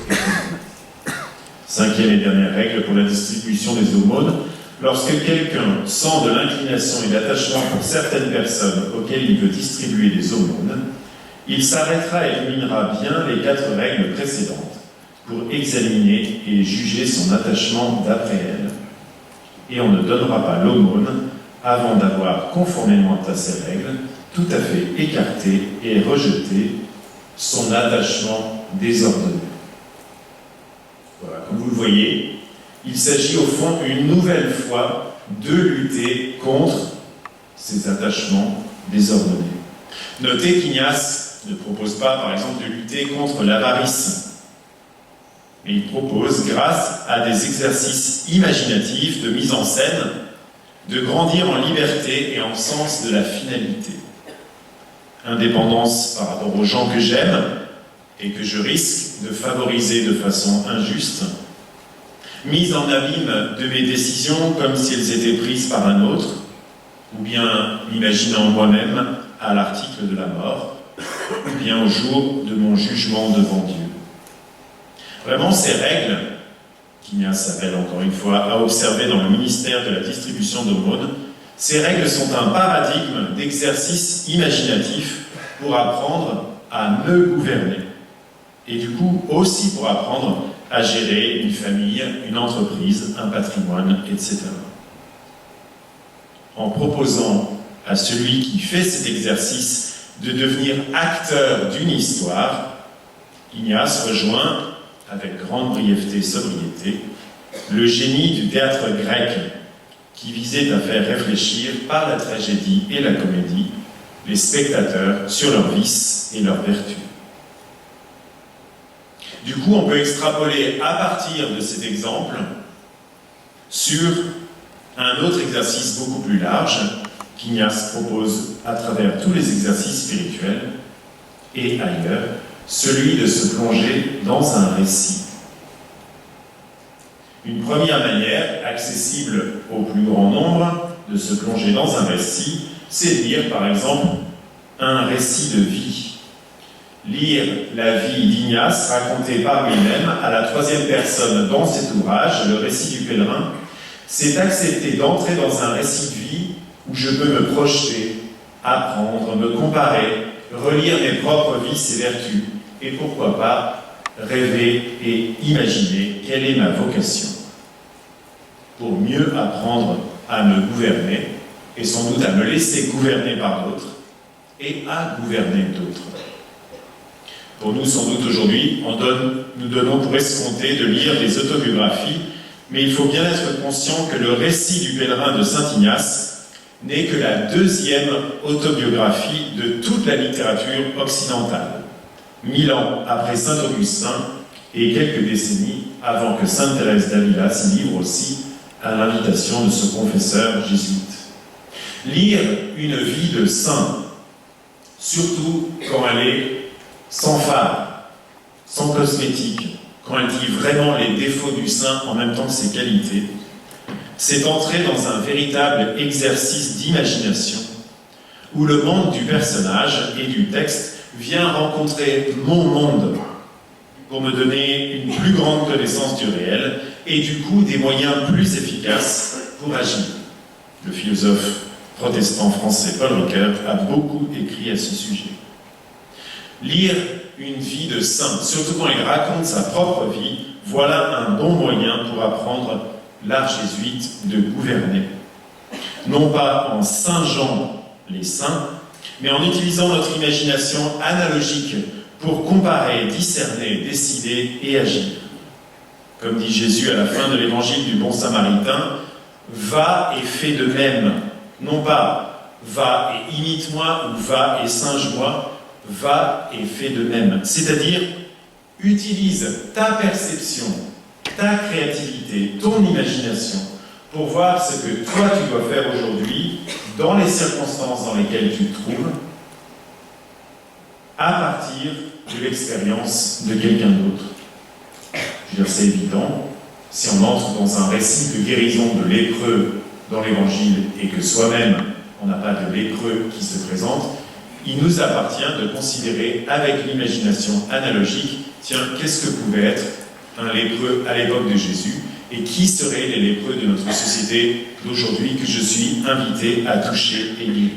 Cinquième et dernière règle pour la distribution des aumônes. Lorsque quelqu'un sent de l'inclination et d'attachement pour certaines personnes auxquelles il veut distribuer des aumônes, il s'arrêtera et éliminera bien les 4 règles précédentes pour examiner et juger son attachement d'après elle. Et on ne donnera pas l'aumône avant d'avoir, conformément à ces règles, tout à fait écarté et rejeté son attachement désordonné. Voilà, comme vous le voyez, il s'agit au fond une nouvelle fois de lutter contre ces attachements désordonnés. Notez qu'Ignace ne propose pas, par exemple, de lutter contre l'avarice, mais il propose, grâce à des exercices imaginatifs de mise en scène, de grandir en liberté et en sens de la finalité. Indépendance par rapport aux gens que j'aime et que je risque de favoriser de façon injuste, mise en abîme de mes décisions comme si elles étaient prises par un autre, ou bien m'imaginant moi-même à l'article de la mort, ou bien au jour de mon jugement devant Dieu. Vraiment, ces règles, qu'Ignace s'appelle encore une fois à observer dans le ministère de la distribution d'aumônes, ces règles sont un paradigme d'exercice imaginatif pour apprendre à me gouverner. Et du coup, aussi pour apprendre à gérer une famille, une entreprise, un patrimoine, etc. En proposant à celui qui fait cet exercice de devenir acteur d'une histoire, Ignace rejoint, avec grande brièveté et sobriété, le génie du théâtre grec qui visait à faire réfléchir par la tragédie et la comédie les spectateurs sur leurs vices et leurs vertus. Du coup, on peut extrapoler à partir de cet exemple sur un autre exercice beaucoup plus large qu'Ignace propose à travers tous les exercices spirituels et ailleurs, celui de se plonger dans un récit. Une première manière, accessible au plus grand nombre, de se plonger dans un récit, c'est lire, par exemple, un récit de vie. Lire la vie d'Ignace, racontée par lui-même à la 3e personne dans cet ouvrage, le récit du pèlerin, c'est accepter d'entrer dans un récit de vie où je peux me projeter, apprendre, me comparer, relire mes propres vices et vertus, et pourquoi pas rêver et imaginer quelle est ma vocation, pour mieux apprendre à me gouverner, et sans doute à me laisser gouverner par d'autres, et à gouverner d'autres. Pour nous, sans doute aujourd'hui, nous donnons pour escompter de lire des autobiographies, mais il faut bien être conscient que le récit du pèlerin de Saint Ignace n'est que la 2e autobiographie de toute la littérature occidentale, 1000 ans après Saint Augustin et quelques décennies avant que Sainte Thérèse d'Avila s'y livre aussi à l'invitation de ce confesseur jésuite. Lire une vie de saint, surtout quand elle est sans phare, sans cosmétique, quand elle dit vraiment les défauts du saint en même temps que ses qualités, c'est entrer dans un véritable exercice d'imagination où le monde du personnage et du texte vient rencontrer mon monde pour me donner une plus grande connaissance du réel et du coup des moyens plus efficaces pour agir. Le philosophe protestant français Paul Ricoeur a beaucoup écrit à ce sujet. Lire une vie de saint, surtout quand il raconte sa propre vie, voilà un bon moyen pour apprendre l'art jésuite de gouverner. Non pas en singeant les saints, mais en utilisant notre imagination analogique pour comparer, discerner, décider et agir. Comme dit Jésus à la fin de l'évangile du bon samaritain, « Va et fais de même ». Non pas « Va et imite-moi » ou « Va et singe-moi », va et fais de même. C'est-à-dire, utilise ta perception, ta créativité, ton imagination pour voir ce que toi tu dois faire aujourd'hui dans les circonstances dans lesquelles tu te trouves à partir de l'expérience de quelqu'un d'autre. Je veux dire, c'est évident, si on entre dans un récit de guérison de lépreux dans l'Évangile et que soi-même, on n'a pas de lépreux qui se présente, il nous appartient de considérer avec l'imagination analogique, tiens, qu'est-ce que pouvait être un lépreux à l'époque de Jésus et qui seraient les lépreux de notre société d'aujourd'hui que je suis invité à toucher et guérir.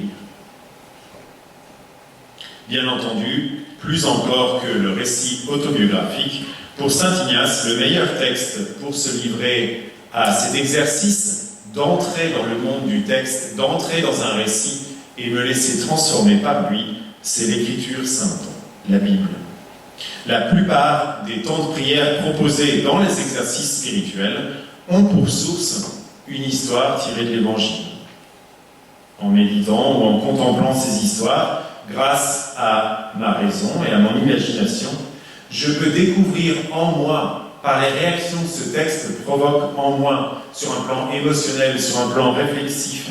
Bien entendu, plus encore que le récit autobiographique, pour saint Ignace, le meilleur texte pour se livrer à cet exercice d'entrer dans le monde du texte, d'entrer dans un récit et me laisser transformer par lui, c'est l'écriture sainte, la Bible. La plupart des temps de prière proposés dans les exercices spirituels ont pour source une histoire tirée de l'Évangile. En méditant ou en contemplant ces histoires, grâce à ma raison et à mon imagination, je peux découvrir en moi, par les réactions que ce texte provoque en moi, sur un plan émotionnel, sur un plan réflexif,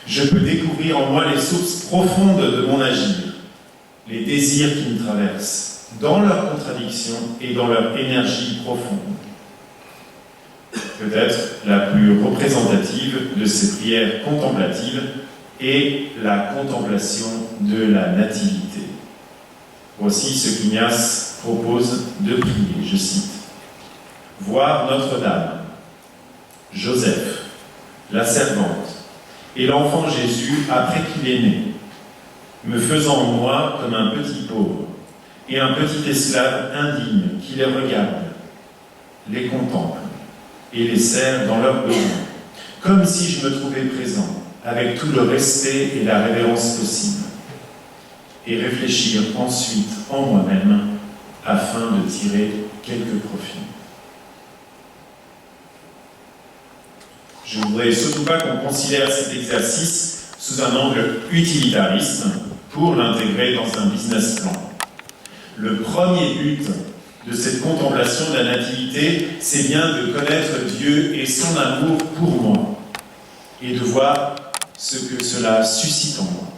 je peux découvrir en moi les sources profondes de mon agir, les désirs qui me traversent, dans leur contradiction et dans leur énergie profonde. Peut-être la plus représentative de ces prières contemplatives est la contemplation de la nativité. Voici ce qu'Ignace propose de prier, je cite. « Voir Notre-Dame, Joseph, la servante, et l'enfant Jésus après qu'il est né, me faisant moi comme un petit pauvre, et un petit esclave indigne qui les regarde, les contemple, et les serre dans leurs besoins, comme si je me trouvais présent, avec tout le respect et la révérence possible, et réfléchir ensuite en moi-même afin de tirer quelques profits. » Je ne voudrais surtout pas qu'on considère cet exercice sous un angle utilitariste pour l'intégrer dans un business plan. Le premier but de cette contemplation de la nativité, c'est bien de connaître Dieu et son amour pour moi, et de voir ce que cela suscite en moi.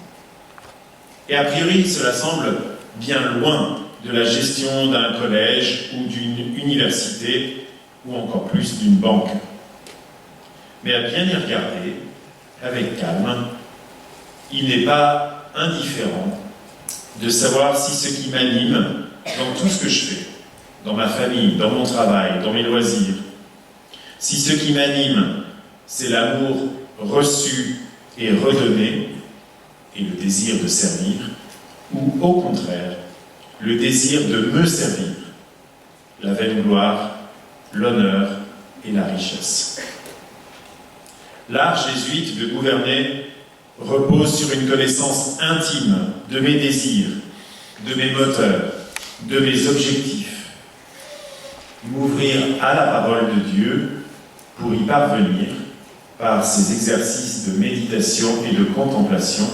Et a priori, cela semble bien loin de la gestion d'un collège ou d'une université, ou encore plus d'une banque. Mais à bien y regarder, avec calme, il n'est pas indifférent de savoir si ce qui m'anime dans tout ce que je fais, dans ma famille, dans mon travail, dans mes loisirs, si ce qui m'anime, c'est l'amour reçu et redonné, et le désir de servir, ou au contraire, le désir de me servir, la vaine gloire, l'honneur et la richesse. L'art jésuite de gouverner repose sur une connaissance intime de mes désirs, de mes moteurs, de mes objectifs. M'ouvrir à la parole de Dieu pour y parvenir par ces exercices de méditation et de contemplation.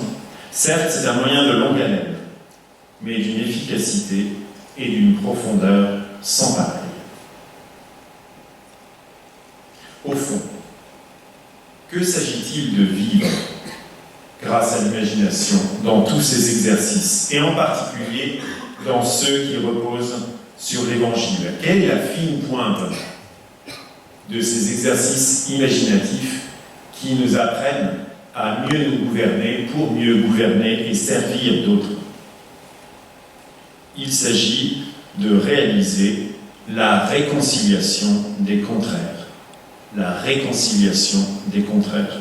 Certes, c'est un moyen de longue haleine, mais d'une efficacité et d'une profondeur sans pareil. Au fond, que s'agit-il de vivre grâce à l'imagination dans tous ces exercices, et en particulier dans ceux qui reposent sur l'Évangile? Quelle est la fine pointe de ces exercices imaginatifs qui nous apprennent à mieux nous gouverner, pour mieux gouverner et servir d'autres? Il s'agit de réaliser la réconciliation des contraires. La réconciliation des contraires.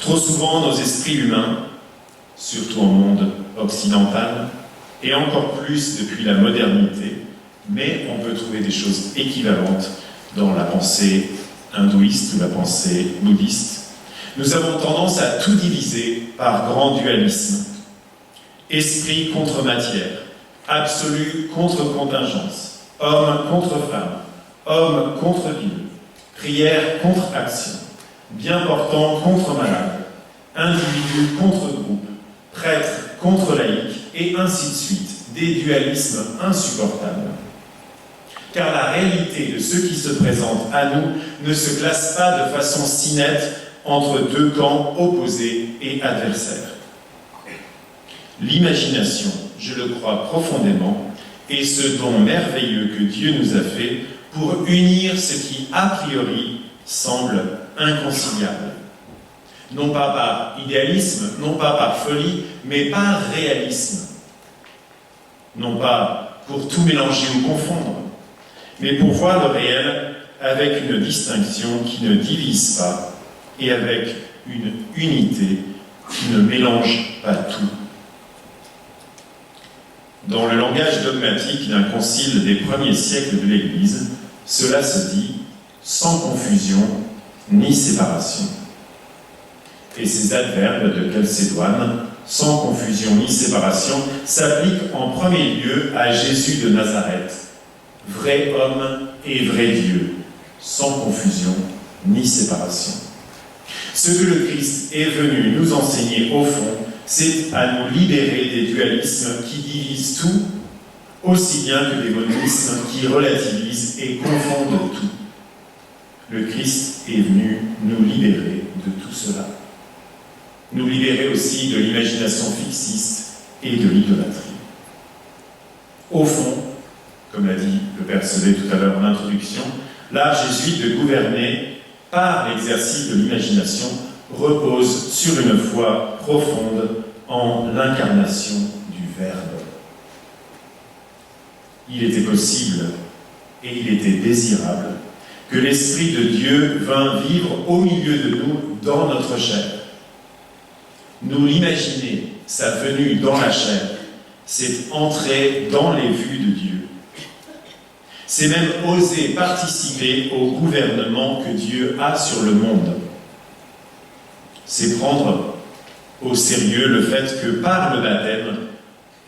Trop souvent, nos esprits humains, surtout en monde occidental, et encore plus depuis la modernité, mais on peut trouver des choses équivalentes dans la pensée hindouiste ou la pensée bouddhiste. Nous avons tendance à tout diviser par grand dualisme. Esprit contre matière, absolu contre contingence, homme contre femme, homme contre ville, prière contre action, bien portant contre malade, individu contre groupe, prêtre contre laïc, et ainsi de suite, des dualismes insupportables. Car la réalité de ce qui se présente à nous ne se classe pas de façon si nette entre deux camps opposés et adversaires. L'imagination je le crois profondément, est ce don merveilleux que Dieu nous a fait pour unir ce qui, a priori, semble inconciliable. Non pas par idéalisme, non pas par folie, mais par réalisme. Non pas pour tout mélanger ou confondre, mais pour voir le réel avec une distinction qui ne divise pas et avec une unité qui ne mélange pas tout. Dans le langage dogmatique d'un concile des premiers siècles de l'Église, cela se dit sans confusion ni séparation. Et ces adverbes de Chalcédoine, sans confusion ni séparation, s'appliquent en premier lieu à Jésus de Nazareth, vrai homme et vrai Dieu, sans confusion ni séparation. Ce que le Christ est venu nous enseigner au fond, c'est à nous libérer des dualismes qui divisent tout, aussi bien que des monismes qui relativisent et confondent tout. Le Christ est venu nous libérer de tout cela. Nous libérer aussi de l'imagination fixiste et de l'idolâtrie. Au fond, comme l'a dit le Père Sevé tout à l'heure en introduction, l'art jésuite de gouverner par l'exercice de l'imagination repose sur une foi profonde en l'incarnation du Verbe. Il était possible et il était désirable que l'Esprit de Dieu vînt vivre au milieu de nous dans notre chair. Nous l'imaginer, sa venue dans la chair, c'est entrer dans les vues de Dieu. C'est même oser participer au gouvernement que Dieu a sur le monde. C'est prendre au sérieux le fait que par le baptême,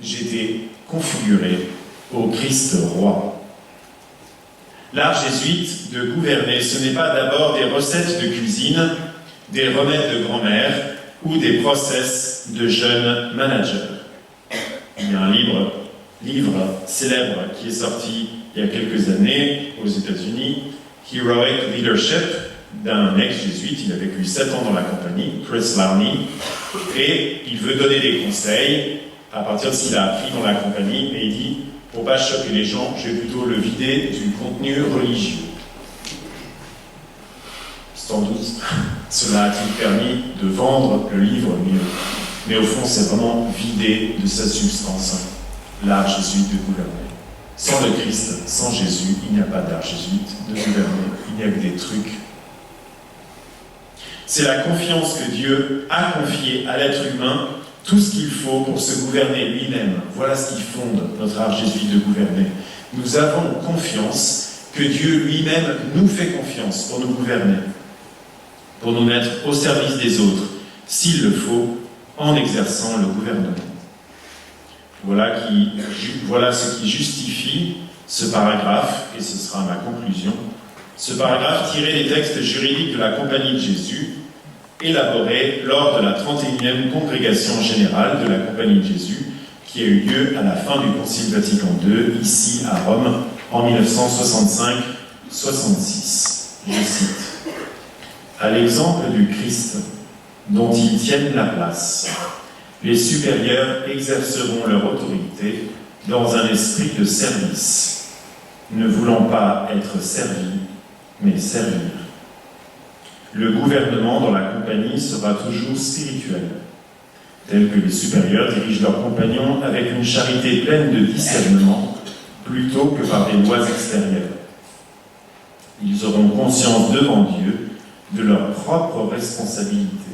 j'étais configuré au Christ roi. L'art jésuite de gouverner, ce n'est pas d'abord des recettes de cuisine, des remèdes de grand-mère ou des process de jeunes managers. Il y a un livre célèbre qui est sorti il y a quelques années aux États-Unis, Heroic Leadership, d'un ex-jésuite. Il a vécu 7 ans dans la compagnie, Chris Larney, et il veut donner des conseils à partir de ce qu'il a appris dans la compagnie, et il dit, pour ne pas choquer les gens, je vais plutôt le vider du contenu religieux. Sans doute, cela a-t-il permis de vendre le livre mieux. Mais au fond, c'est vraiment vidé de sa substance, l'art jésuite de gouverner. Sans le Christ, sans Jésus, il n'y a pas d'art jésuite de gouverner, il n'y a que des trucs. C'est la confiance que Dieu a confiée à l'être humain tout ce qu'il faut pour se gouverner lui-même. Voilà ce qui fonde notre art jésuite de gouverner. Nous avons confiance que Dieu lui-même nous fait confiance pour nous gouverner, pour nous mettre au service des autres, s'il le faut, en exerçant le gouvernement. Voilà ce qui justifie ce paragraphe, et ce sera ma conclusion, ce paragraphe tiré des textes juridiques de la Compagnie de Jésus, élaboré lors de la 31e congrégation générale de la Compagnie de Jésus, qui a eu lieu à la fin du Concile Vatican II, ici à Rome, en 1965-66. Je cite. « À l'exemple du Christ, dont ils tiennent la place, les supérieurs exerceront leur autorité dans un esprit de service, ne voulant pas être servis, mais servir. Le gouvernement dans la compagnie sera toujours spirituel, tel que les supérieurs dirigent leurs compagnons avec une charité pleine de discernement, plutôt que par des lois extérieures. Ils auront conscience devant Dieu de leur propre responsabilité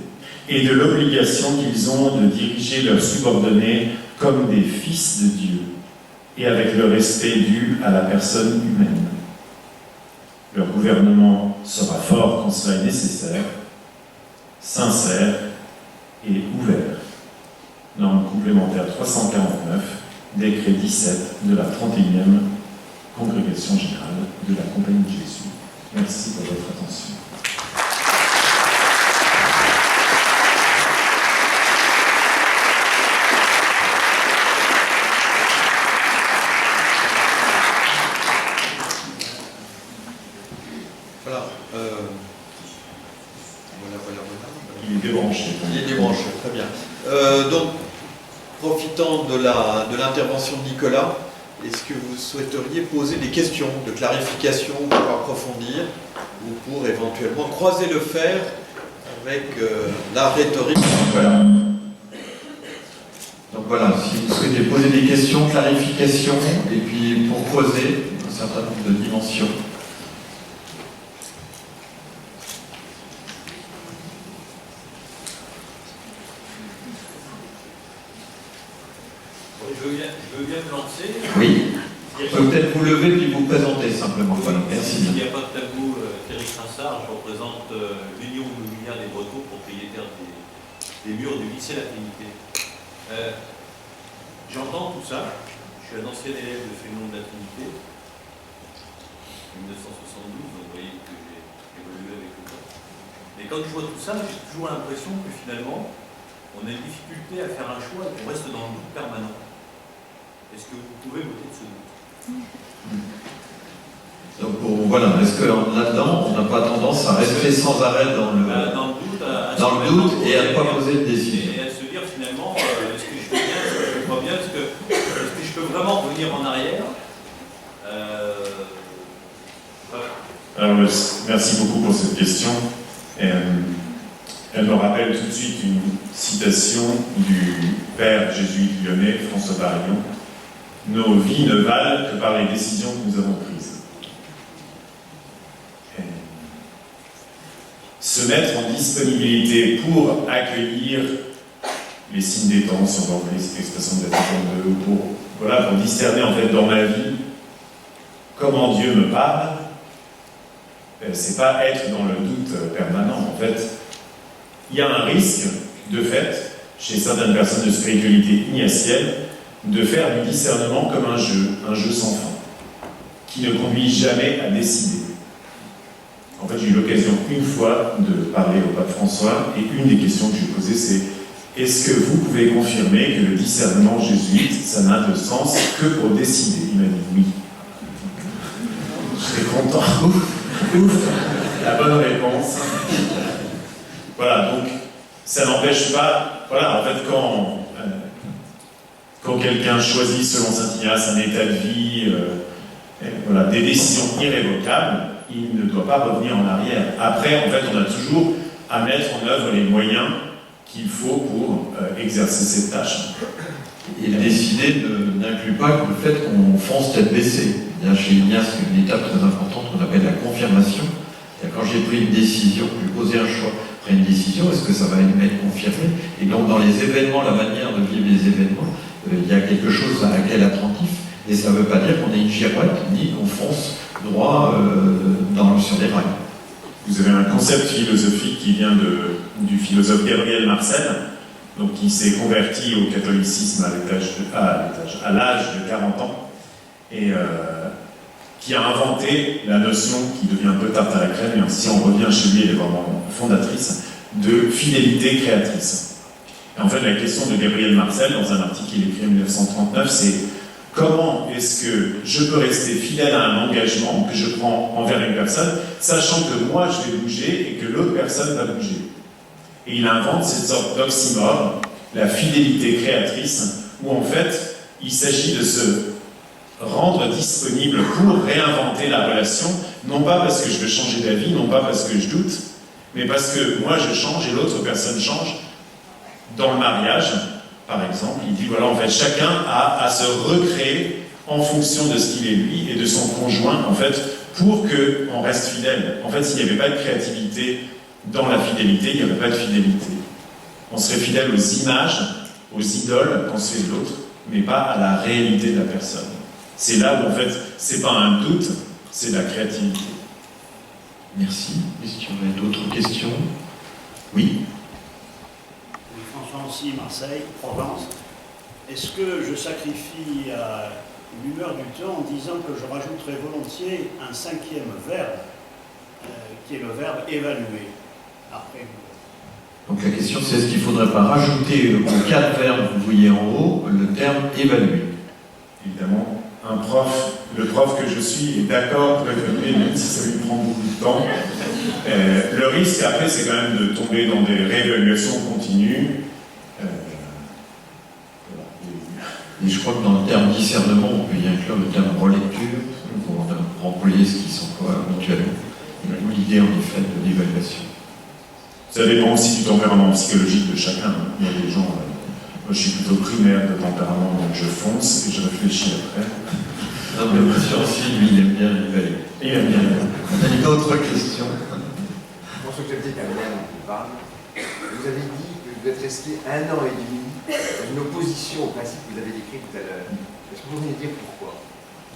et de l'obligation qu'ils ont de diriger leurs subordonnés comme des fils de Dieu et avec le respect dû à la personne humaine. Leur gouvernement sera fort quand cela est nécessaire, sincère et ouvert. Norme complémentaire 349, décret 17 de la 31e Congrégation générale de la Compagnie de Jésus. Merci pour votre attention. Il est débranché, très bien. Donc, profitant de l'intervention de Nicolas, est-ce que vous souhaiteriez poser des questions de clarification pour approfondir ou pour éventuellement croiser le fer avec la rhétorique? Voilà. Donc voilà, si vous souhaitez poser des questions, clarifications, et puis pour creuser un certain nombre de dimensions. Je veux bien me lancer. Oui. Peut-être vous lever puis vous présenter simplement. Voilà, merci. Il n'y a pas de tabou, Thierry Trinsart, je représente l'Union immobilière des Bretons, propriétaire des murs du lycée La Trinité. J'entends tout ça. Je suis un ancien élève de Fénelon de La Trinité, 1972, donc vous voyez que j'ai évolué avec le temps. Mais quand je vois tout ça, j'ai toujours l'impression que finalement, on a une difficulté à faire un choix et qu'on reste dans le doute permanent. Est-ce que vous pouvez voter de ce doute? Donc voilà, est-ce que là-dedans, on n'a pas tendance à rester sans arrêt dans le doute et à ne pas poser de décision? Et à se dire finalement, est-ce que je fais bien, est-ce que je fais pas bien, est-ce que je peux vraiment revenir en arrière? Alors, merci beaucoup pour cette question. Elle me rappelle tout de suite une citation du père jésuite lyonnais, François Barillon. Nos vies ne valent que par les décisions que nous avons prises. Se mettre en disponibilité pour accueillir les signes des temps, si on va employer cette expression de la pour discerner en fait dans ma vie comment Dieu me parle, c'est pas être dans le doute permanent. En fait, il y a un risque, de fait, chez certaines personnes de spiritualité ignatienne, de faire du discernement comme un jeu sans fin, qui ne conduit jamais à décider. En fait, j'ai eu l'occasion une fois de parler au pape François, et une des questions que je lui ai posées, c'est « Est-ce que vous pouvez confirmer que le discernement jésuite, ça n'a de sens que pour décider ?» Il m'a dit « Oui ». J'étais content. Ouf, la bonne réponse. Voilà, donc, ça n'empêche pas... Voilà, en fait, quand quelqu'un choisit, selon saint Ignace, un état de vie, voilà, des décisions irrévocables, il ne doit pas revenir en arrière. Après, en fait, on a toujours à mettre en œuvre les moyens qu'il faut pour exercer cette tâche. Et décider n'inclut pas que le fait qu'on fonce tête baissée. Chez Ignace, c'est une étape très importante qu'on appelle la confirmation. Quand j'ai pris une décision, j'ai posé un choix, après une décision, est-ce que ça va être confirmé? Et donc, dans les événements, la manière de vivre les événements, il y a quelque chose à laquelle attentif, et ça ne veut pas dire qu'on est une girouette, ni qu'on fonce droit sur les rails. Vous avez un concept philosophique qui vient du philosophe Gabriel Marcel, donc qui s'est converti au catholicisme à l'âge de 40 ans, et qui a inventé la notion, qui devient un peu tarte à la crème, mais si on revient chez lui, elle est vraiment fondatrice, de fidélité créatrice. Et en fait, la question de Gabriel Marcel, dans un article qu'il écrit en 1939, c'est comment est-ce que je peux rester fidèle à un engagement que je prends envers une personne, sachant que moi je vais bouger et que l'autre personne va bouger. Et il invente cette sorte d'oxymore, la fidélité créatrice, où en fait, il s'agit de se rendre disponible pour réinventer la relation, non pas parce que je veux changer d'avis, non pas parce que je doute, mais parce que moi je change et l'autre personne change. Dans le mariage, par exemple, il dit voilà, en fait, chacun a à se recréer en fonction de ce qu'il est lui et de son conjoint, en fait, pour qu'on reste fidèle. En fait, s'il n'y avait pas de créativité dans la fidélité, il n'y aurait pas de fidélité. On serait fidèle aux images, aux idoles qu'on se fait de l'autre, mais pas à la réalité de la personne. C'est là où, en fait, c'est pas un doute, c'est de la créativité. Merci. Est-ce qu'il y aurait d'autres questions? Oui. François Ancy, Marseille, Provence. Est-ce que je sacrifie l'humeur du temps en disant que je rajouterai volontiers un cinquième verbe, qui est le verbe évaluer. Après. Donc la question c'est est-ce qu'il ne faudrait pas rajouter aux 4 verbes que vous voyez en haut le terme évaluer? Évidemment, le prof que je suis est d'accord pour évaluer, même si ça lui prend beaucoup de temps. Le risque après c'est quand même de tomber dans des réévaluations continues. Et je crois que dans le terme discernement, on peut y inclure le terme relecture, pour employer ce qui s'emploie habituellement. L'idée, en effet, de l'évaluation. Ça dépend aussi du tempérament psychologique de chacun. Il y a des gens, moi je suis plutôt primaire de tempérament, donc je fonce et je réfléchis après. Non, mais monsieur aussi, lui, il aime bien l'évaluer. Il aime bien. On a une autre question. François Clotilde, dont tu parles, vous avez dit que vous êtes resté 1 an et demi dans une opposition au principe que vous avez décrit tout à l'heure. Est-ce que vous pouvez dire pourquoi?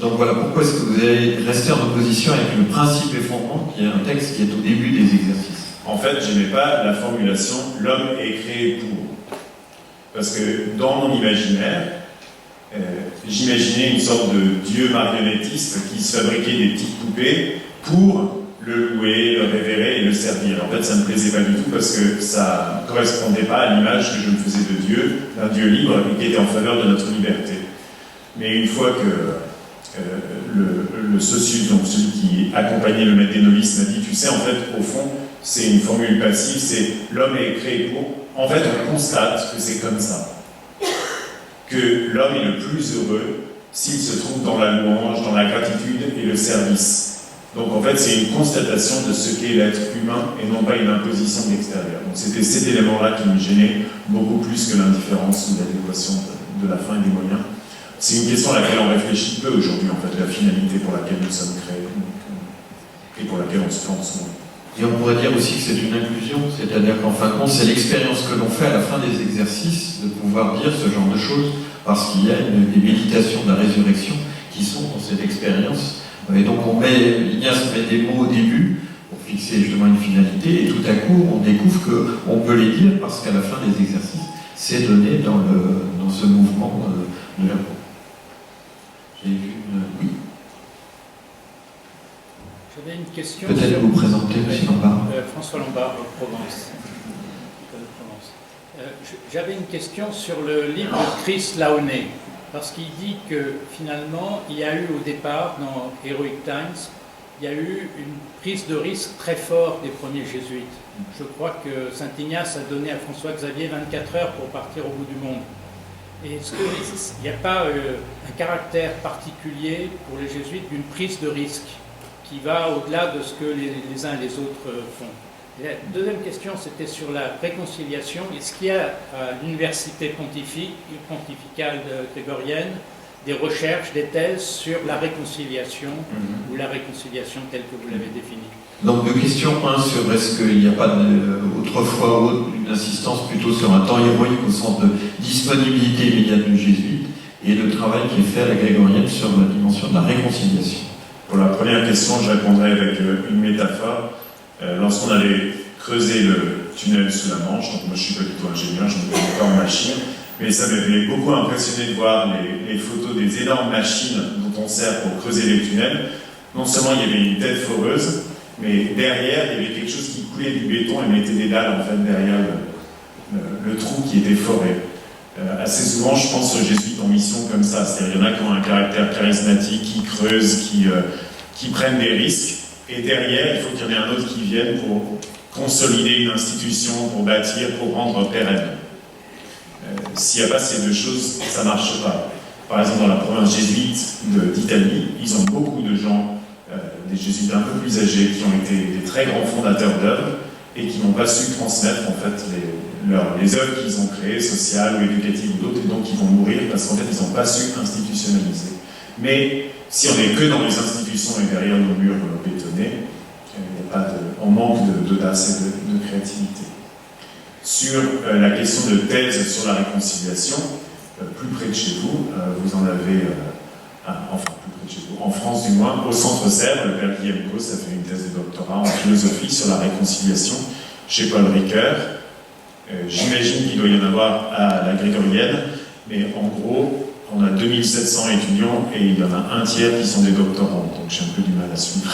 Donc voilà, pourquoi est-ce que vous avez resté en opposition avec le principe et fondement, qui est un texte qui est au début des exercices? En fait, je n'aimais pas la formulation « l'homme est créé pour ». Parce que dans mon imaginaire, j'imaginais une sorte de dieu marionnettiste qui se fabriquait des petites poupées pour le louer, le révérer et le servir. En fait, ça ne me plaisait pas du tout parce que ça ne correspondait pas à l'image que je me faisais de Dieu, d'un Dieu libre et qui était en faveur de notre liberté. Mais une fois que le socius, donc celui qui accompagnait le maître des novices, m'a dit, tu sais, en fait, au fond, c'est une formule passive, c'est l'homme est créé pour. En fait, on constate que c'est comme ça. Que l'homme est le plus heureux s'il se trouve dans la louange, dans la gratitude et le service. Donc en fait, c'est une constatation de ce qu'est l'être humain et non pas une imposition de l'extérieur. Donc c'était cet élément-là qui me gênait beaucoup plus que l'indifférence ou l'adéquation de la fin et des moyens. C'est une question à laquelle on réfléchit peu aujourd'hui, en fait, la finalité pour laquelle nous sommes créés et pour laquelle on se pense. Et on pourrait dire aussi que c'est une inclusion, c'est-à-dire qu'en fin de compte, c'est l'expérience que l'on fait à la fin des exercices de pouvoir dire ce genre de choses, parce qu'il y a des méditations de la résurrection qui sont dans cette expérience. Et donc Ignace met des mots au début pour fixer justement une finalité, et tout à coup on découvre qu'on peut les dire parce qu'à la fin des exercices, c'est donné dans ce mouvement de la peau. J'ai vu oui. J'avais une question. Peut-être vous présenter, M. Lombard. François Lombard, Provence. J'avais une question sur le livre de Chris Launay, parce qu'il dit que finalement, il y a eu au départ, dans Heroic Times, il y a eu une prise de risque très forte des premiers jésuites. Je crois que Saint Ignace a donné à François Xavier 24 heures pour partir au bout du monde. Et est-ce qu'il n'y a pas un caractère particulier pour les jésuites d'une prise de risque qui va au-delà de ce que les uns et les autres font? Et la deuxième question, c'était sur la réconciliation. Est-ce qu'il y a à l'université pontificale grégorienne des recherches, des thèses sur la réconciliation ou la réconciliation telle que vous l'avez définie? Donc deux questions. Un, sur est-ce qu'il n'y a pas autrefois une insistance plutôt sur un temps héroïque au sens de disponibilité immédiate du jésuite, et le travail qui est fait à la grégorienne sur la dimension de la réconciliation. Pour la première question, je répondrai avec une métaphore. Lorsqu'on allait creuser le tunnel sous la Manche, donc moi je suis pas du tout ingénieur, je ne connais pas en machine, mais ça m'avait beaucoup impressionné de voir les photos des énormes machines dont on sert pour creuser les tunnels. Non seulement il y avait une tête foreuse, mais derrière il y avait quelque chose qui coulait du béton et mettait des dalles en fait derrière le trou qui était foré. Assez souvent, je pense aux jésuites en mission comme ça, c'est-à-dire il y en a qui ont un caractère charismatique, qui creusent, qui prennent des risques, et derrière, il faut qu'il y en ait un autre qui vienne pour consolider une institution, pour bâtir, pour rendre pérenne. S'il n'y a pas ces deux choses, ça ne marche pas. Par exemple, dans la province jésuite d'Italie, ils ont beaucoup de gens, des jésuites un peu plus âgés, qui ont été des très grands fondateurs d'œuvres, et qui n'ont pas su transmettre en fait les œuvres qu'ils ont créées, sociales ou éducatives ou d'autres, et donc ils vont mourir parce qu'en fait ils n'ont pas su institutionnaliser. Mais si on n'est que dans les institutions et derrière nos murs bétonnés, on manque d'audace et de créativité. Sur la question de thèse sur la réconciliation, plus près de chez vous, vous en avez, enfin plus près de chez vous, en France du moins, au Centre Sèvres, le père Guillaume Cos a fait une thèse de doctorat en philosophie sur la réconciliation chez Paul Ricoeur. J'imagine qu'il doit y en avoir à la grégorienne, mais en gros, on a 2700 étudiants et il y en a un tiers qui sont des doctorants, donc j'ai un peu du mal à suivre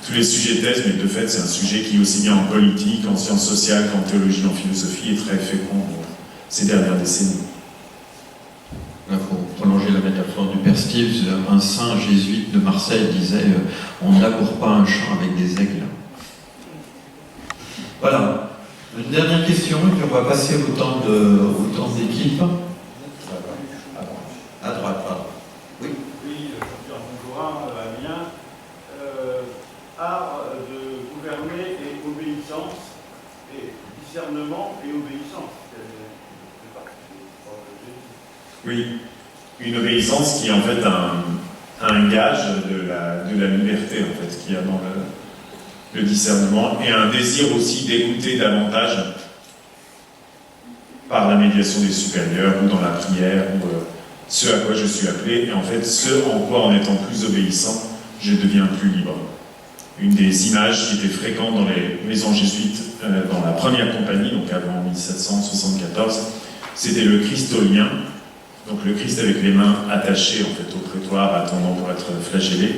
tous les sujets de thèse, mais de fait, c'est un sujet qui, aussi bien en politique, en sciences sociales qu'en théologie, en philosophie, est très fécond ces dernières décennies. Il faut prolonger la métaphore du père Steve. Un saint jésuite de Marseille disait on n'aboure pas un champ avec des aigles. Voilà. Une dernière question, et puis on va passer au temps d'équipe. art de gouverner et obéissance, et discernement et obéissance. Oui, une obéissance qui est en fait un gage de la liberté en fait, qu'il y a dans le discernement, et un désir aussi d'écouter davantage par la médiation des supérieurs ou dans la prière, ou ce à quoi je suis appelé, et en fait ce en quoi, en étant plus obéissant, je deviens plus libre. Une des images qui était fréquente dans les maisons jésuites, dans la première compagnie, donc avant 1774, c'était le Christ au lien, donc le Christ avec les mains attachées en fait au prétoire, attendant pour être flagellé,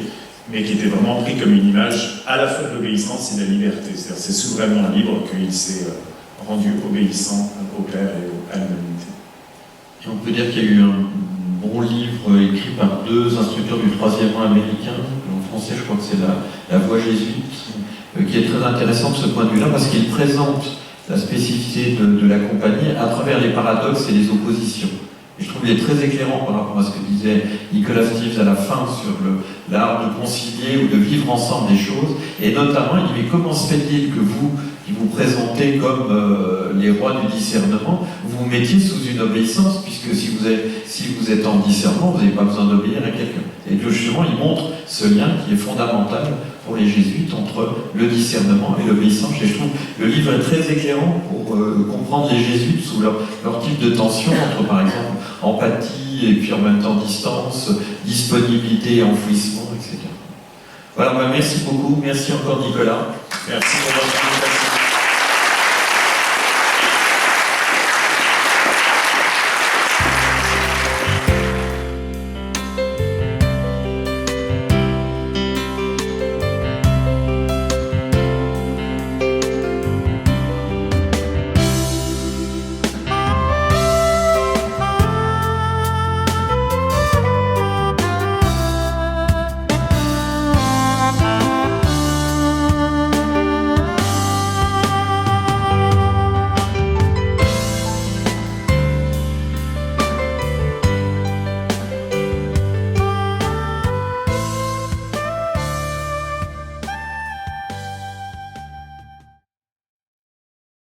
mais qui était vraiment pris comme une image à la fois de l'obéissance et de la liberté. C'est-à-dire c'est souverainement libre qu'il s'est rendu obéissant au Père et à l'humanité. Et on peut dire qu'il y a eu un bon livre écrit par deux instructeurs du 3e rang américain, en français je crois que c'est la Voie jésuite, qui est très intéressant de ce point de vue-là, parce qu'il présente la spécificité de la compagnie à travers les paradoxes et les oppositions. Et je trouve qu'il est très éclairant par rapport à ce que disait Nicolas Steves à la fin sur l'art de concilier ou de vivre ensemble des choses. Et notamment, il dit, mais comment se fait-il que vous, qui vous présentez comme les rois du discernement, vous vous mettiez sous une obéissance, puisque si vous êtes en discernement, vous n'avez pas besoin d'obéir à quelqu'un. Et justement, il montre ce lien qui est fondamental pour les jésuites entre le discernement et l'obéissance. Et je trouve le livre est très éclairant pour comprendre les jésuites sous leur type de tension entre, par exemple, empathie et puis en même temps distance, disponibilité et enfouissement, etc. Voilà, merci beaucoup. Merci encore Nicolas. Merci pour votre invitation.